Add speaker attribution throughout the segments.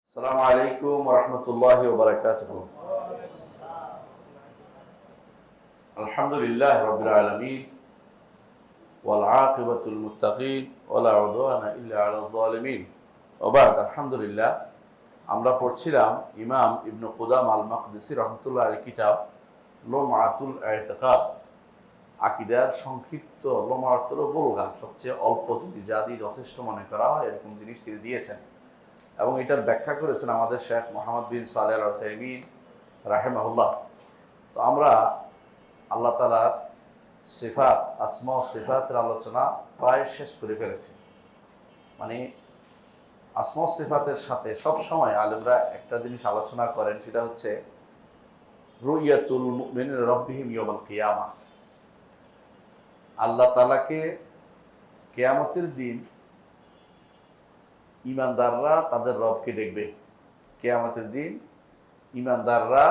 Speaker 1: আসসালামু আলাইকুম ওয়া রাহমাতুল্লাহি ওয়া বারাকাতুহু। আলহামদুলিল্লাহি রাব্বিল আলামিন ওয়াল আকিবাতুল মুত্তাকিন ওয়া লা উদওয়ানা ইল্লা আলাল যালিমিন। ওয়া বা'দ, আলহামদুলিল্লাহ, আমরা পড়ছিলাম ইমাম ইবনে কুদামা আল মাকদিসি রাহমাতুল্লাহ আলাইহির কিতাব লুমআতুল ইতিকাদ, আকীদার সংক্ষিপ্ত লুমআতুল বুলগা, সবচেয়ে অল্প জিনিস যা দিয়ে যথেষ্ট মনে করা হয় এরকম জিনিস তিনি দিয়েছেন এবং এটার ব্যাখ্যা করেছেন আমাদের শেখ মোহাম্মদ বিন সালেহ আল উসাইমিন রাহিমাহুল্লাহ। তো আমরা আল্লাহ তাআলার সিফাত, আসমা ও সিফাতের আলোচনা প্রায় শেষ করে ফেলেছি। মানে আসমা ও সিফাতের সাথে সব সময় আলেমরা একটা জিনিস আলোচনা করেন, সেটা হচ্ছে রুইয়াতুল মুমিনিন রাব্বিহিম ইয়াউমাল কিয়ামা। আল্লাহ তাআলাকে কিয়ামতের দিন ঈমানদাররা তাদের রবকে দেখবে। কিয়ামতের দিন ঈমানদাররা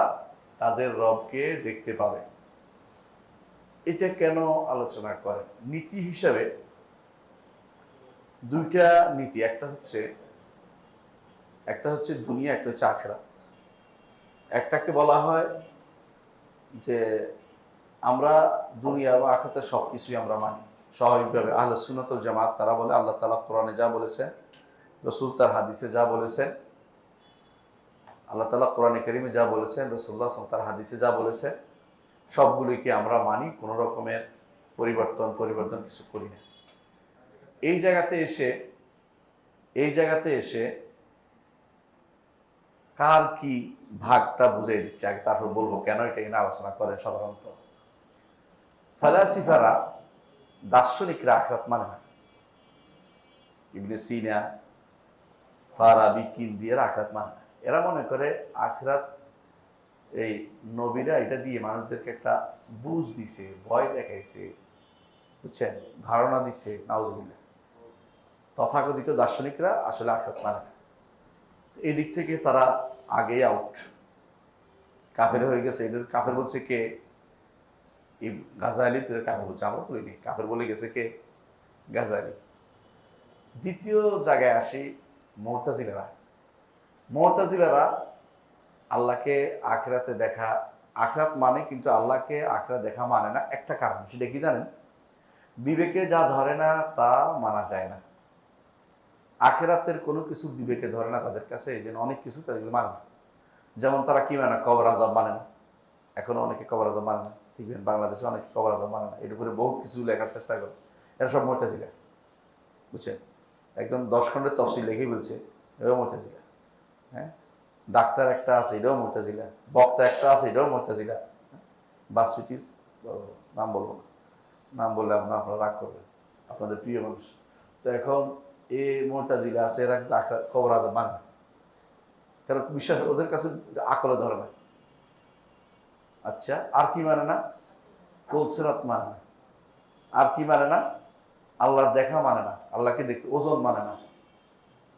Speaker 1: তাদের রবকে দেখতে পাবে। এটা কেন আলোচনা করে? নীতি হিসাবে দুইটা নীতি, একটা হচ্ছে দুনিয়া, একটা হচ্ছে আখিরাত। একটাকে বলা হয় যে আমরা দুনিয়া বা আখিরাতে সব কিছুই আমরা মানি স্বাভাবিকভাবে। আহলে সুন্নাত ওয়াল জামাত তারা বলে আল্লাহ তাআলা কোরআনে যা বলেছেন, রাসূল তার হাদিসে যা বলেছেন, আল্লাহ তাআলা কোরআনে কারীমে যা বলেছেন, রাসূলুল্লাহ সাল্লাল্লাহু আলাইহি ওয়াসাল্লাম তার হাদিসে যা বলেছেন, সবগুলোকে আমরা মানি, কোনো রকমের পরিবর্তন কিছু করি না। এই জায়গাতে এসে কার কি ভাগটা বুঝিয়ে দিচ্ছে আগে, তারপর বলবো কেন এটা নিয়ে আলোচনা করে। সাধারণত ফালাসিফারা, দার্শনিকরা আখিরাত মানে না। ইবনে সিনা, ফারাবি, কিন্দিয়ার আখিরাত মানে না। এরা মনে করে আখিরাত, এই নবীরা এটা দিয়ে মানুষদেরকে একটা বুঝ দিছে, ভয় দেখাইছে, বুঝছেন, ধারণা দিছে। নাউজুবিল্লাহ। তথাকথিত দার্শনিকরা আসলে আখিরাত মানে না। এই দিক থেকে তারা আগেই আউট, কাফের হয়ে গেছে। এদের কাফের বলছে কে? গাজালি। তাদের কাফের বলছে, আমরা বলিনি। কাফের বলে গেছে কে? গাজালি। দ্বিতীয় জায়গায় আসি, মুতাজিলারা আল্লাহকে আখিরাতে দেখা, আখিরাত মানে, কিন্তু আল্লাহকে আখিরাত দেখা মানে না। একটা কারণ, সেটা কি জানেন? বিবেকে যা ধরে না তা মানা যায় না। আখিরাতের কোনো কিছু বিবেকে ধরে না তাদের কাছে, এই জন্য অনেক কিছু তাদের মানে না। যেমন তারা কি মানে না? কবর আযাব মানে না। এখনো অনেকে কবর আযাব মানে না। দেখবেন বাংলাদেশে অনেকে কবর আযাব মানে না। এর উপরে বহুত কিছু লেখার চেষ্টা করে। এরা সব মুতাজিলা, বুঝছেন। একজন 10 খণ্ডের তফসিল লিখেই বলছে এটাও মুতাজিলা। হ্যাঁ, ডাক্তার একটা আছে, এটাও মুতাজিলা। বক্তা একটা আছে, এটাও মুতাজিলা। ভার্সিটির নাম বলবো না, নাম বললে আপনারা রাগ করবেন, আপনাদের প্রিয় মানুষ। তো এখন এই মুতাজিলা আছে, এরা কিন্তু কবর আযাব মানে না। কারণ বিশ্বাস ওদের কাছে আকলে ধরে না। আচ্ছা, আর কি মানে না? ফুলসিরাত মানে না। আর কি মানে না? আল্লাহর দেখা মানে না। আল্লাহকে দেখতে ওজন মানে না।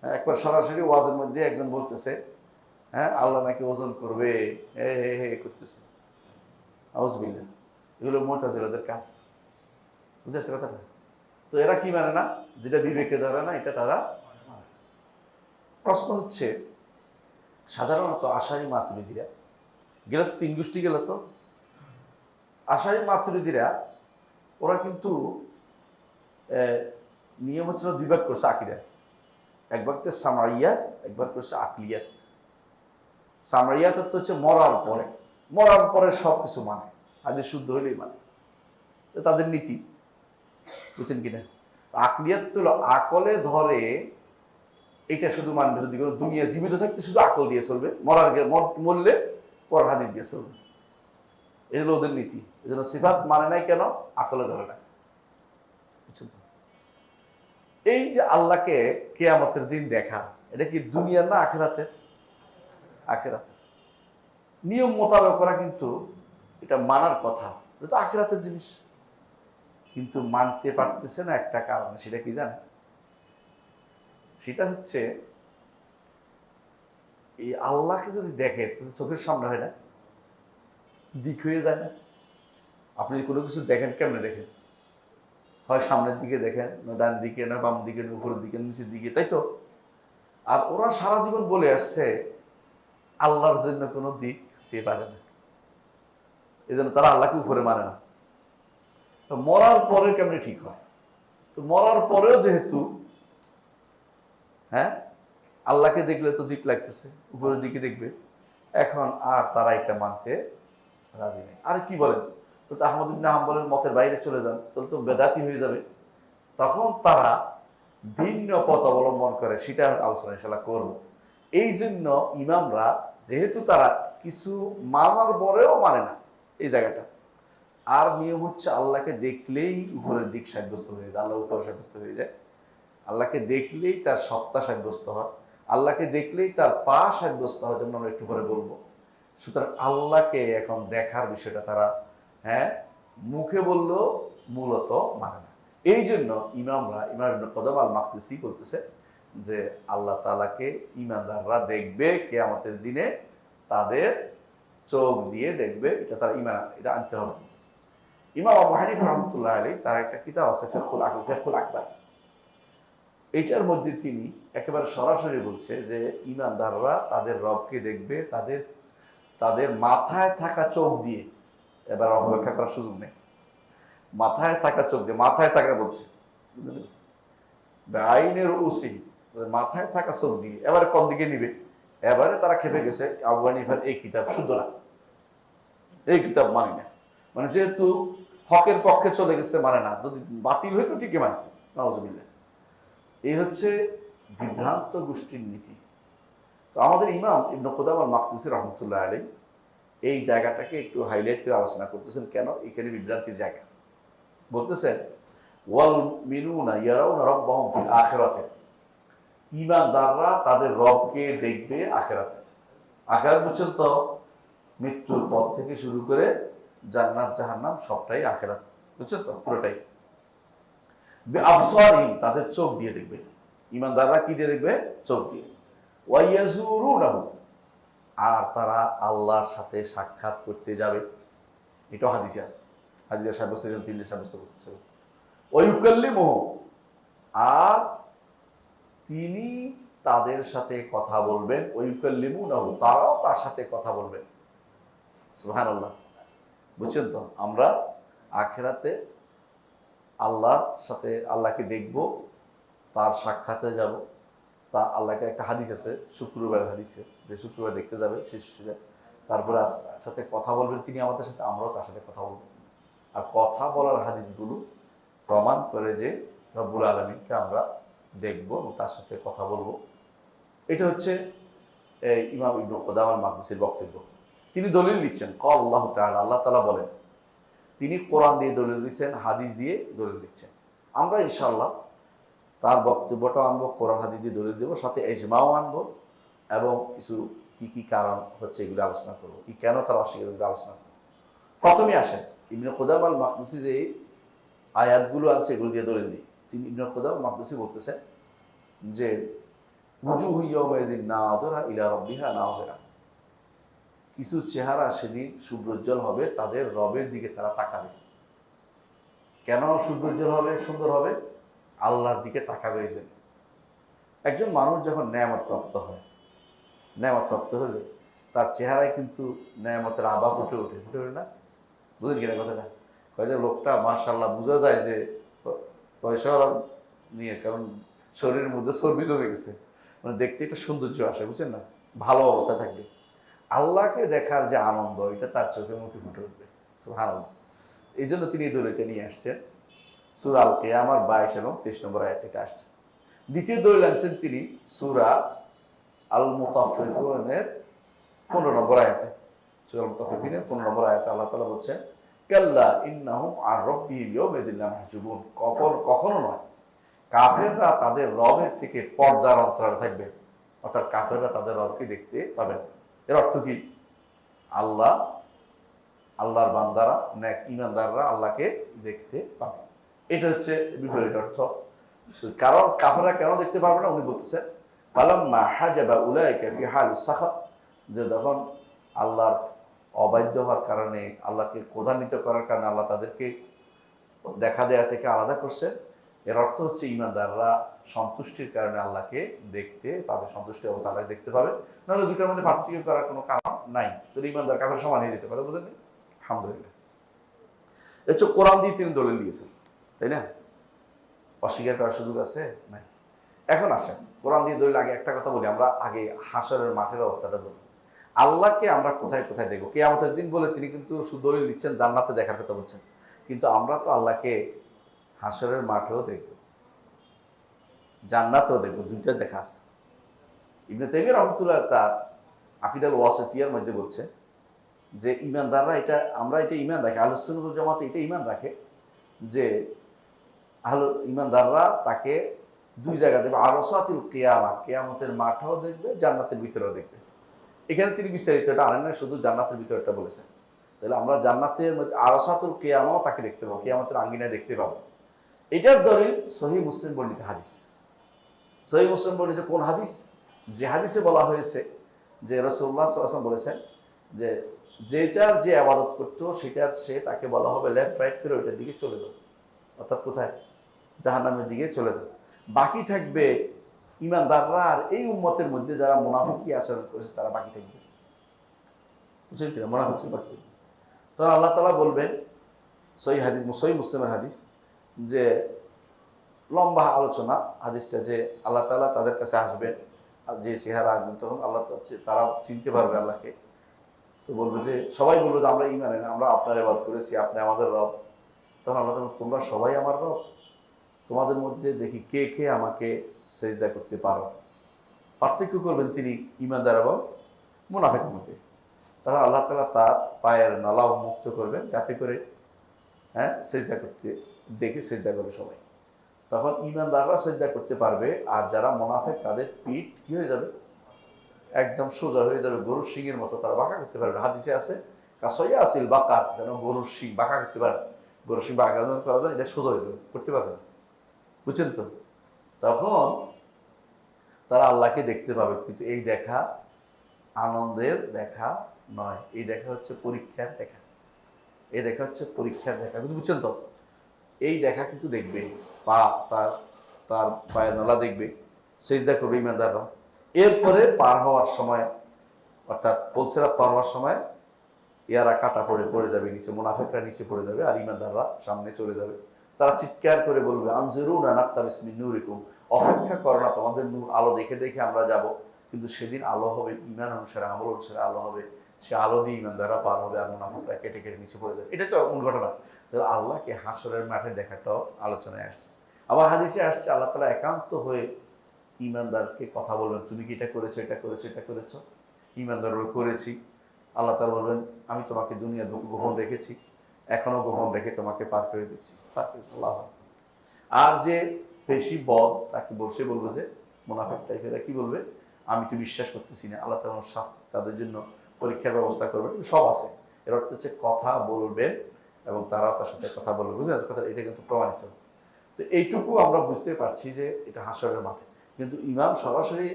Speaker 1: হ্যাঁ, একবার সরাসরি ওয়াজের মধ্যে একজন বলতেছে, হ্যাঁ, আল্লাহ নাকি ওজন করবে, হে হে হে করতেছে। আউযুবিল্লাহ। এগুলো মুতাজিলাদের কাজ। বুঝেছে কথাটা? তো এরা কি মানে না? যেটা বিবেকে ধরে না, এটা তারা মানে। প্রশ্ন হচ্ছে, সাধারণত আশারি মাতুরিদিরা গেলে তো 3 গোষ্ঠী গেল। তো আশারি মাতুরিদিরা ওরা কিন্তু নিয়ম হচ্ছে 2 ভাগ করছে আকীদা। এক ভাগ তো সামাইয়াত, এক ভাগ করছে আকলিয়াত। সামাইয়াত হচ্ছে মরার পরে সব কিছু মানে, আগে শুদ্ধ হইলেই মানে, তাদের নীতি, বুঝছেন কিনা। আকলিয়াত হলো আকলে ধরে, এটা শুধু মানবে যদি কোনো দুনিয়া জীবিত থাকতে শুধু আকল দিয়ে চলবে, মরলে পর হাদিস দিয়ে চলবে। এই হলো ওদের নীতি। এই জন্য সিফাত মানে নাই কেন? আকলে ধরে না। বুঝছেন? এই যে আল্লাহকে কিয়ামতের দিন দেখা, এটা কি দুনিয়ার না আখিরাতের? আখিরাতের। নিয়ম মোতাবেক করা, কিন্তু এটা মানার কথা, এটা আখিরাতের জিনিস। কিন্তু মানতে পারতেছে না একটা কারণে। সেটা কি জানেন? সেটা হচ্ছে এই আল্লাহকে যদি দেখে তাহলে চোখের সামনে হয় না, দিক হয়ে যায় না। আপনি কোনো কিছু দেখেন, কেমনে দেখেন? হয় সামনের দিকে দেখেন, না ডান দিকে, না বাম দিকে, না উপরের দিকে, নিচের দিকে, তাই তো? আর ওরা সারা জীবন বলে আসছে আল্লাহর জন্য কোনো দিক হতে পারে না, এই জন্য তারা আল্লাহকে উপরে মানে না। তো মরার পরে কেমনি ঠিক হয়? তো মরার পরেও যেহেতু হ্যাঁ আল্লাহকে দেখলে তো দিক লাগতেছে, উপরের দিকে দেখবে, এখন আর তারা এটা মানতে রাজি নেই। আর কি বলেন, তো আহমদ ইবনে হাম্বলের মতের বাইরে চলে যান, তাহলে তো বেদাতি হয়ে যাবে। তখন তারা ভিন্ন পথ অবলম্বন করে, সেটা আলোচনা ইনশাআল্লাহ করব। এই জন্য ইমামরা যেহেতু তারা কিছু মানার পরেও মানে না এই জায়গাটা, আর নিয়ম হচ্ছে আল্লাহকে দেখলেই উপরের দিক সাব্যস্ত হয়ে যায়, আল্লাহ উপরে সাব্যস্ত হয়ে যায়। আল্লাহকে দেখলেই তার সত্তা সাব্যস্ত হয়, আল্লাহকে দেখলেই তার পা সাব্যস্ত হয়, যেমন আমরা একটু পরে বলবো। সুতরাং আল্লাহকে এখন দেখার বিষয়টা তারা মুখে বললেও মূলত মানে না। এই জন্য ইমামরা, ইমাম ইবনে কুদাম আল মাকদিসি বলতেছে যে আল্লাহ তাআলাকে ঈমানদাররা দেখবে কিয়ামতের দিনে, তাদের চোখ দিয়ে দেখবে, এটা তারা এটা আনতে হবে। ইমাম আবু হানিফা রাহমাতুল্লাহ আলাইহি তার একটা কিতাব আছে ফিকহুল আকবার, এটার মধ্যে তিনি একেবারে সরাসরি বলছে যে ঈমানদাররা তাদের রবকে দেখবে তাদের তাদের মাথায় থাকা চোখ দিয়ে। এবার অপব্যাখ্যা করার সুযোগ নেই, মাথায় থাকা চোখ দিয়ে, মাথায় থাকা বলছে আইনের উসি, মাথায় থাকা চোখ দিয়ে। এবারে কোন দিকে নিবে? এবারে তারা খেপে গেছে, আবু হানিফার এই কিতাব শুদ্ধ না, এই কিতাব মানি না, মানে যেহেতু হকের পক্ষে চলে গেছে মানে না, যদি বাতিল হইতো ঠিকই মানত। নাউজুবিল্লাহ। এই হচ্ছে বিভ্রান্ত গোষ্ঠীর নীতি। তো আমাদের ইমাম ইবনে কুদাম আল মাকদিসি রহমতুল্লাহ আলাইহি এই জায়গাটাকে একটু হাইলাইট করে আলোচনা করতেছেন। কেন এখানে বিভ্রান্তির জায়গা? বলতেছেন ওয়াল মিনুনা ইয়ারাউনা রাব্বাহুম ফিল আখিরাতে, ঈমানদাররা তাদের রবকে দেখবে আখিরাতে। আখিরাত বুঝছেন তো, মৃত্যুর পর থেকে শুরু করে জান্নাত জাহান্নাম সবটাই আখিরাত, বুঝছেন তো, পুরোটাই। বিআবসারিহিম, তাদের চোখ দিয়ে দেখবে। ঈমানদাররা কি দিয়ে দেখবে? চোখ দিয়ে। ওয়া ইয়াজুরুনাহু, আর তারা আল্লাহর সাথে সাক্ষাৎ করতে যাবে। এটাও হাদিসে আছে, হাদিসে সাব্যস্ত, তিনটে সাব্যস্ত করতেছে। ওয়ুকাল্লিমুহু, আর তিনি তাদের সাথে কথা বলবেন। ওয়ুকাল্লিমুনাহু, তারাও তার সাথে কথা বলবেন। সুবহানাল্লাহ। বুঝছেন তো, আমরা আখিরাতে আল্লাহর সাথে, আল্লাহকে দেখব, তার সাক্ষাতে যাব। তা আল্লাহকে একটা হাদিস আছে, শুক্রবার হাদিসে, যে শুক্রবার দেখতে যাবে শিশুরা, তারপরে সাথে কথা বলবেন তিনি আমাদের সাথে, আমরাও তার সাথে কথা বলবো। আর কথা বলার হাদিসগুলো প্রমাণ করে যে রব্বুল আলামিনকে আমরা দেখব এবং তার সাথে কথা বলবো। এটা হচ্ছে ইমাম ইবনে কুদাম আল মাকদিসির বক্তব্য। তিনি দলিল দিচ্ছেন, ক্বাল আল্লাহু তাআলা, আল্লাহ তাআলা বলেন। তিনি কোরআন দিয়ে দলিল দিচ্ছেন, হাদিস দিয়ে দলিল দিচ্ছেন। আমরা ইনশাআল্লাহ তার বক্তব্যটাও আনবো, কোরআন হাদিস দিয়ে দলিল দেবো, সাথে ইজমাও আনবো, এবং কিছু কি কি কারণ হচ্ছে এগুলো আলোচনা করবো, কি কেন তারা অস্বীকার করে আলোচনা করবো। প্রথমেই আসেন ইবনে কুদাম আল মাকদিসি যে আয়াতগুলো আছে এগুলো দিয়ে দলিল দিই। তিনি ইবনে কুদাম আল মাকদিসি বলতেছেন যে উজুহু ইয়াওমাইযিন নাযিরা ইলা রাব্বিহা নাযিরা, কিছু চেহারা সেদিন সুব্রজ্জ্বল হবে, তাদের রবের দিকে তারা তাকাবে। কেন সুব্রজ্জ্বল হবে, সুন্দর হবে? আল্লাহর দিকে তাকাবে। এই জন্য একজন মানুষ যখন নেয়ামত প্রাপ্ত হয়, নেয়ামত প্রাপ্ত হলে তার চেহারায় কিন্তু নেয়ামতের আভা ফুটে ওঠে, ফুটে ওঠে না? বুঝলেন কিনা কথাটা? যে লোকটা মাশাআল্লাহ বোঝা যায় যে পয়সা নিয়ে, কারণ শরীরের মধ্যে চর্বি জমে গেছে, মানে দেখতে একটা সৌন্দর্য আসে, বুঝছেন না? ভালো অবস্থায় থাকবে। আল্লাহকে দেখার যে আনন্দ, এটা তার চোখে মুখে ফুটে উঠবে। সুবহানাল্লাহ। এই জন্য তিনি এই দলিলটা নিয়ে আসছেন। সূরা আল কিয়ামার 22 এবং 23 নম্বর আয়াত থেকে আসছে। দ্বিতীয় দলিল আনছেন তিনি সূরা আল মুতাফফিফিনের 15 নম্বর আয়াতে। সূরা আল মুতাফফিফিনের 15 নম্বর আয়াতে আল্লাহ তাআলা বলছেন, কাল্লা ইন্নাহুম আন রাব্বিহিম ইয়াওমাইযিন লামাহজুবুন, কখনো নয়, কাফেররা তাদের রবের থেকে পর্দার অন্তরালে থাকবে। অর্থাৎ কাফেররা তাদের রবকে দেখতে পাবে না। এর অর্থ কি? আল্লাহর বান্দারা, নেক ঈমানদাররা আল্লাহকে দেখতে পাবে। এটা হচ্ছে বিপরীত অর্থ। কারণ কাফেররা কেন দেখতে পারবে না? উনি বলতেছেন ফালাম্মা হাজাবা উলাইকা ফি হালিস সাখাত, যে যখন আল্লাহর অবাধ্য হওয়ার কারণে, আল্লাহকে ক্রোধান্বিত করার কারণে আল্লাহ তাদেরকে দেখা দেয়া থেকে আলাদা করছেন, এর অর্থ হচ্ছে ইমানদাররা সন্তুষ্টির কারণে আল্লাহকে দেখতে পাবে, সন্তুষ্টি অবস্থা আল্লাহ দেখতে পাবে। নাহলে দুটার মধ্যে পার্থক্য করার কোনো কারণ নাই। তো ইমানদার কাফের সমান হয়ে যেতে, কথা বুঝেন? আলহামদুলিল্লাহ। এ হচ্ছে কোরআন দিয়ে তিনি দলিল দিয়েছেন, তাই না? অস্বীকার করার সুযোগ আছে? নাই। এখন আসেন কোরআন দিয়ে দলিল। আগে একটা কথা বলি, আমরা আগে হাশরের মাঠের অবস্থাটা বলি। আল্লাহকে আমরা কোথায় কোথায় দেখবো কিয়ামতের দিন বলে তিনি কিন্তু শুধু দলিল দিচ্ছেন, জান্নাতে দেখার কথা বলছেন। কিন্তু আমরা তো আল্লাহকে হাশরের মাঠেও দেখব, জান্নাতেও দেখব, দুইটা দেখা আছে। ইবনে তাইমিয়া রাহমাতুল্লাহ তার আকিদাল ওয়াসিতিয়ার মধ্যে বলছে যে ইমানদাররা আমরা এটা ইমান রাখি, আহলুস সুন্নাত ওয়াল জামাত এটা ইমান রাখে যে ইমানদাররা তাকে দুই জায়গা দেখবে, আরসাতিল কিয়ামা, কিয়ামতের মাঠেও দেখবে, জান্নাতের ভিতরেও দেখবে। এখানে তিনি বিস্তারিত এটা আনেন না, শুধু জান্নাতের ভিতরটা বলেছেন। তাহলে আমরা জান্নাতের মধ্যে আরসাতুল কিয়ামাও তাকে দেখতে পাবো, কিয়ামতের আঙ্গিনায় দেখতে পাবো। এটার দলিল সহিহ মুসলিম বর্ণিত হাদিস। সহিহ মুসলিম বর্ণিত কোন হাদিস? যে হাদিসে বলা হয়েছে যে রাসূলুল্লাহ সাল্লাল্লাহু আলাইহি ওয়াসাল্লাম বলেছেন যে যেটার যে আবাদত করতো সেটার সে তাকে বলা হবে লেফট রাইট করে ওইটার দিকে চলে যাবে, অর্থাৎ কোথায়? জাহান্নামের দিকে চলে যাবে। বাকি থাকবে ইমানদাররা, আর এই উম্মতের মধ্যে যারা মুনাফিকি আচরণ করেছে তারা বাকি থাকবে। বুঝলেন কিনা? মুনাফিক বাকি থাকবে। তখন আল্লাহ তাআলা বলবেন, সহিহ হাদিস, সহিহ মুসলিমের হাদিস, যে লম্বা আলোচনা হাদিসটা, যে আল্লাহ তাআলা তাদের কাছে আসবেন, যে চেহারা আসবেন, তখন আল্লাহ তারা চিনতে পারবে আল্লাহকে। তো বলবে যে, সবাই বলবে যে আমরা ঈমান আনি, আমরা আপনার ইবাদত করেছি, আপনি আমাদের রব। তখন আল্লাহ তাআলা, তোমরা সবাই আমার রব? তোমাদের মধ্যে দেখি কে কে আমাকে সেজদা করতে পারো। পার্থক্য করবেন তিনি ঈমানদার এবং মুনাফিকের মধ্যে। তখন আল্লাহ তাআলা তার পায়ের নলা মুক্ত করবেন, যাতে করে সেজদা করতে দেখে সেজদা করে সবাই। তখন ঈমানদাররা সেজদা করতে পারবে, আর যারা মুনাফিক তাদের পিঠ কি হয়ে যাবে? একদম সোজা হয়ে যাবে, গরুর শিংয়ের মতো, তারা বাঁকা করতে পারবে। হাদিসে আছে কাসইয়া আসিল বাকার, যেন গরুর শিং বাঁকা করতে পারে, গরুর শিং বাঁকা করা যায়, এটা সোজা হয়ে যাবে, করতে পারবে না। বুঝছেন তো? তখন তারা আল্লাহকে দেখতে পাবে। কিন্তু এই দেখা আনন্দের দেখা নয়, এই দেখা হচ্ছে পরীক্ষার দেখা। এই দেখা হচ্ছে পরীক্ষার দেখা, কিন্তু বুঝছেন তো? এই দেখা কিন্তু দেখবে, পা তার তার পায়ের নলা দেখবে, সেজদা করবে ইমানদাররা। এরপরে পার হওয়ার সময়, অর্থাৎ পুলসিরাত পার হওয়ার সময় ইয়ারা কাটা পড়ে যাবে নিচে, মুনাফিকরা নিচে পড়ে যাবে, আর ইমানদাররা সামনে চলে যাবে। তারা চিৎকার করে বলবে, আনজিরুনা নাকতাবিস মিন নূরিকুম, অপেক্ষা করো না, তোমাদের নূর আলো দেখে দেখে আমরা যাব। কিন্তু সেদিন আলো হবে ঈমান অনুসারে, আমল অনুসারে আলো হবে। সে আলো দিয়ে ইমানদাররা পার হবে, আর মুনাফিকরা কেটে কেটে নিচে পড়ে যাবে। এটা তো মূল ঘটনা। তাহলে আল্লাহকে হাশরের মাঠে দেখাটাও আলোচনায় আসছে। আবার হাদিসে আসছে আল্লাহ তাআলা একান্ত হয়ে ইমানদারকে কথা বলবেন, তুমি কি এটা করেছো, এটা করেছো, এটা করেছো? ইমানদার করেছি। আল্লাহ তাআলা বলবেন, আমি তোমাকে দুনিয়ার গোপন রেখেছি, এখনো গোপন রেখে তোমাকে পার করে দিচ্ছি, পার করে আল্লাহ। আর যে বেশি বদ তাকে বলবে যে মুনাফিক টাইপের, কি বলবে? আমি তো বিশ্বাস করতেছি না। আল্লাহ তাআলা শাস্তি, তাদের জন্য পরীক্ষার ব্যবস্থা করবেন, সব আছে। এর অর্থ হচ্ছে কথা বলবেন এবং তারা তার সাথে কথা বলবে। বুঝলেন কথা? এটা কিন্তু প্রমাণিত। তো এইটুকু আমরা বুঝতে পারছি যে এটা হাশরের মাঠে। কিন্তু ইমাম সরাসরি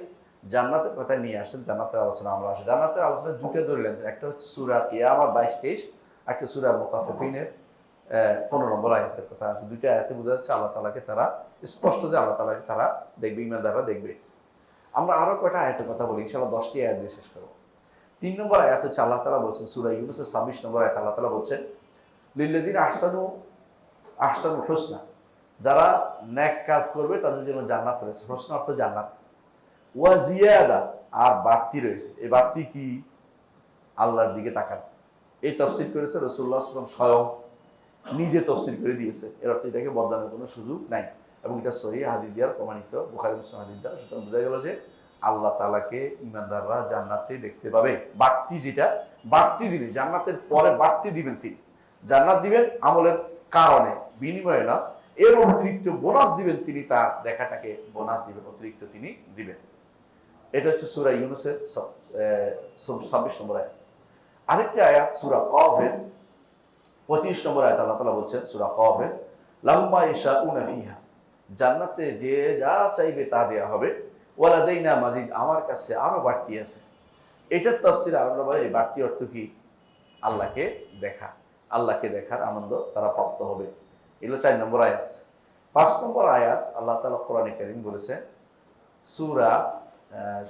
Speaker 1: জান্নাতের কথায় নিয়ে আসেন, জান্নাতের আলোচনা আমরা আসি। জান্নাতের আলোচনায় দুটো ধরে লেন, একটা হচ্ছে সূরা কিয়ামা 22-23, একটা সূরা মুতাফফিফিনের 15 নম্বর আয়াতের কথা আছে। দুইটা আয়াতে বোঝা যাচ্ছে আল্লাহ তাআলাকে তারা, স্পষ্ট যে আল্লাহ তাআলাকে তারা দেখবে, ইমানদাররা দেখবে। আমরা আরো কয়টা আয়াতের কথা বলি, ইনশাআল্লাহ 10টি আয়াত দিয়ে শেষ করব। 3 নম্বর আয়াত হচ্ছে আল্লাহ তাআলা বলছেন সূরা ইউনূসের 26 নম্বর আয়াত, আল্লাহ তাআলা বলছেন, লিল্লাযিনা আহসানুল হুসনা, যারা নেক কাজ করবে তাদের জন্য জান্নাত রয়েছে। হুসনা অর্থ জান্নাত। ওয়া জিয়াদা, আর বাড়তি রয়েছে। এই বাড়তি কি? আল্লাহর দিকে তাকান। এই তাফসীর করেছে রাসূলুল্লাহ সাল্লাল্লাহু আলাইহি ওয়াসাল্লাম স্বয়ং নিজে তাফসীর করে দিয়েছে। এর অর্থ এটাকে বদলানোর কোনো সুযোগ নাই, এবং এটা সহিহ হাদিস দ্বারা প্রমাণিত, বুখারী মুসলিম হাদিস দ্বারা। সুতরাং বোঝা গেল যে আল্লাহ তাআলাকে ইমানদাররা জান্নাতে দেখতে পাবে। বাড়তি যেটা, বাড়তি জিনিস, জান্নাতের পরে বাড়তি দিবেন তিনি। জান্নাত দিবেন আমলের কারণে, বিনিময়ে না, এর অতিরিক্ত বোনাস দিবেন তিনি, তার দেখাটাকে বোনাস দিবেন, অতিরিক্ত তিনি দিবেন। এটা হচ্ছে সূরা ইউনূসের 26 নম্বর আয়াত। আরেকটা আয়াত সূরা কফের 25 নম্বর আয়াত, আল্লাহ তাআলা বলছেন সূরা কফের, লাহুম মা ইয়াশাউনা ফিহা, জান্নাতে যে যা চাইবে তা দেয়া হবে, ওয়ালাদাইনা মাজিদ, আমার কাছে আরো বাড়তি আছে। এটার তাফসীর আমরা বলি, এই বাড়তি অর্থ কি? আল্লাহকে দেখা, আল্লাহকে দেখার আনন্দ তারা প্রাপ্ত হবে। এগুলো 4 নম্বর আয়াত। 5 নম্বর আয়াত আল্লাহ তাআলা কোরআনে কারীম বলেছে সূরা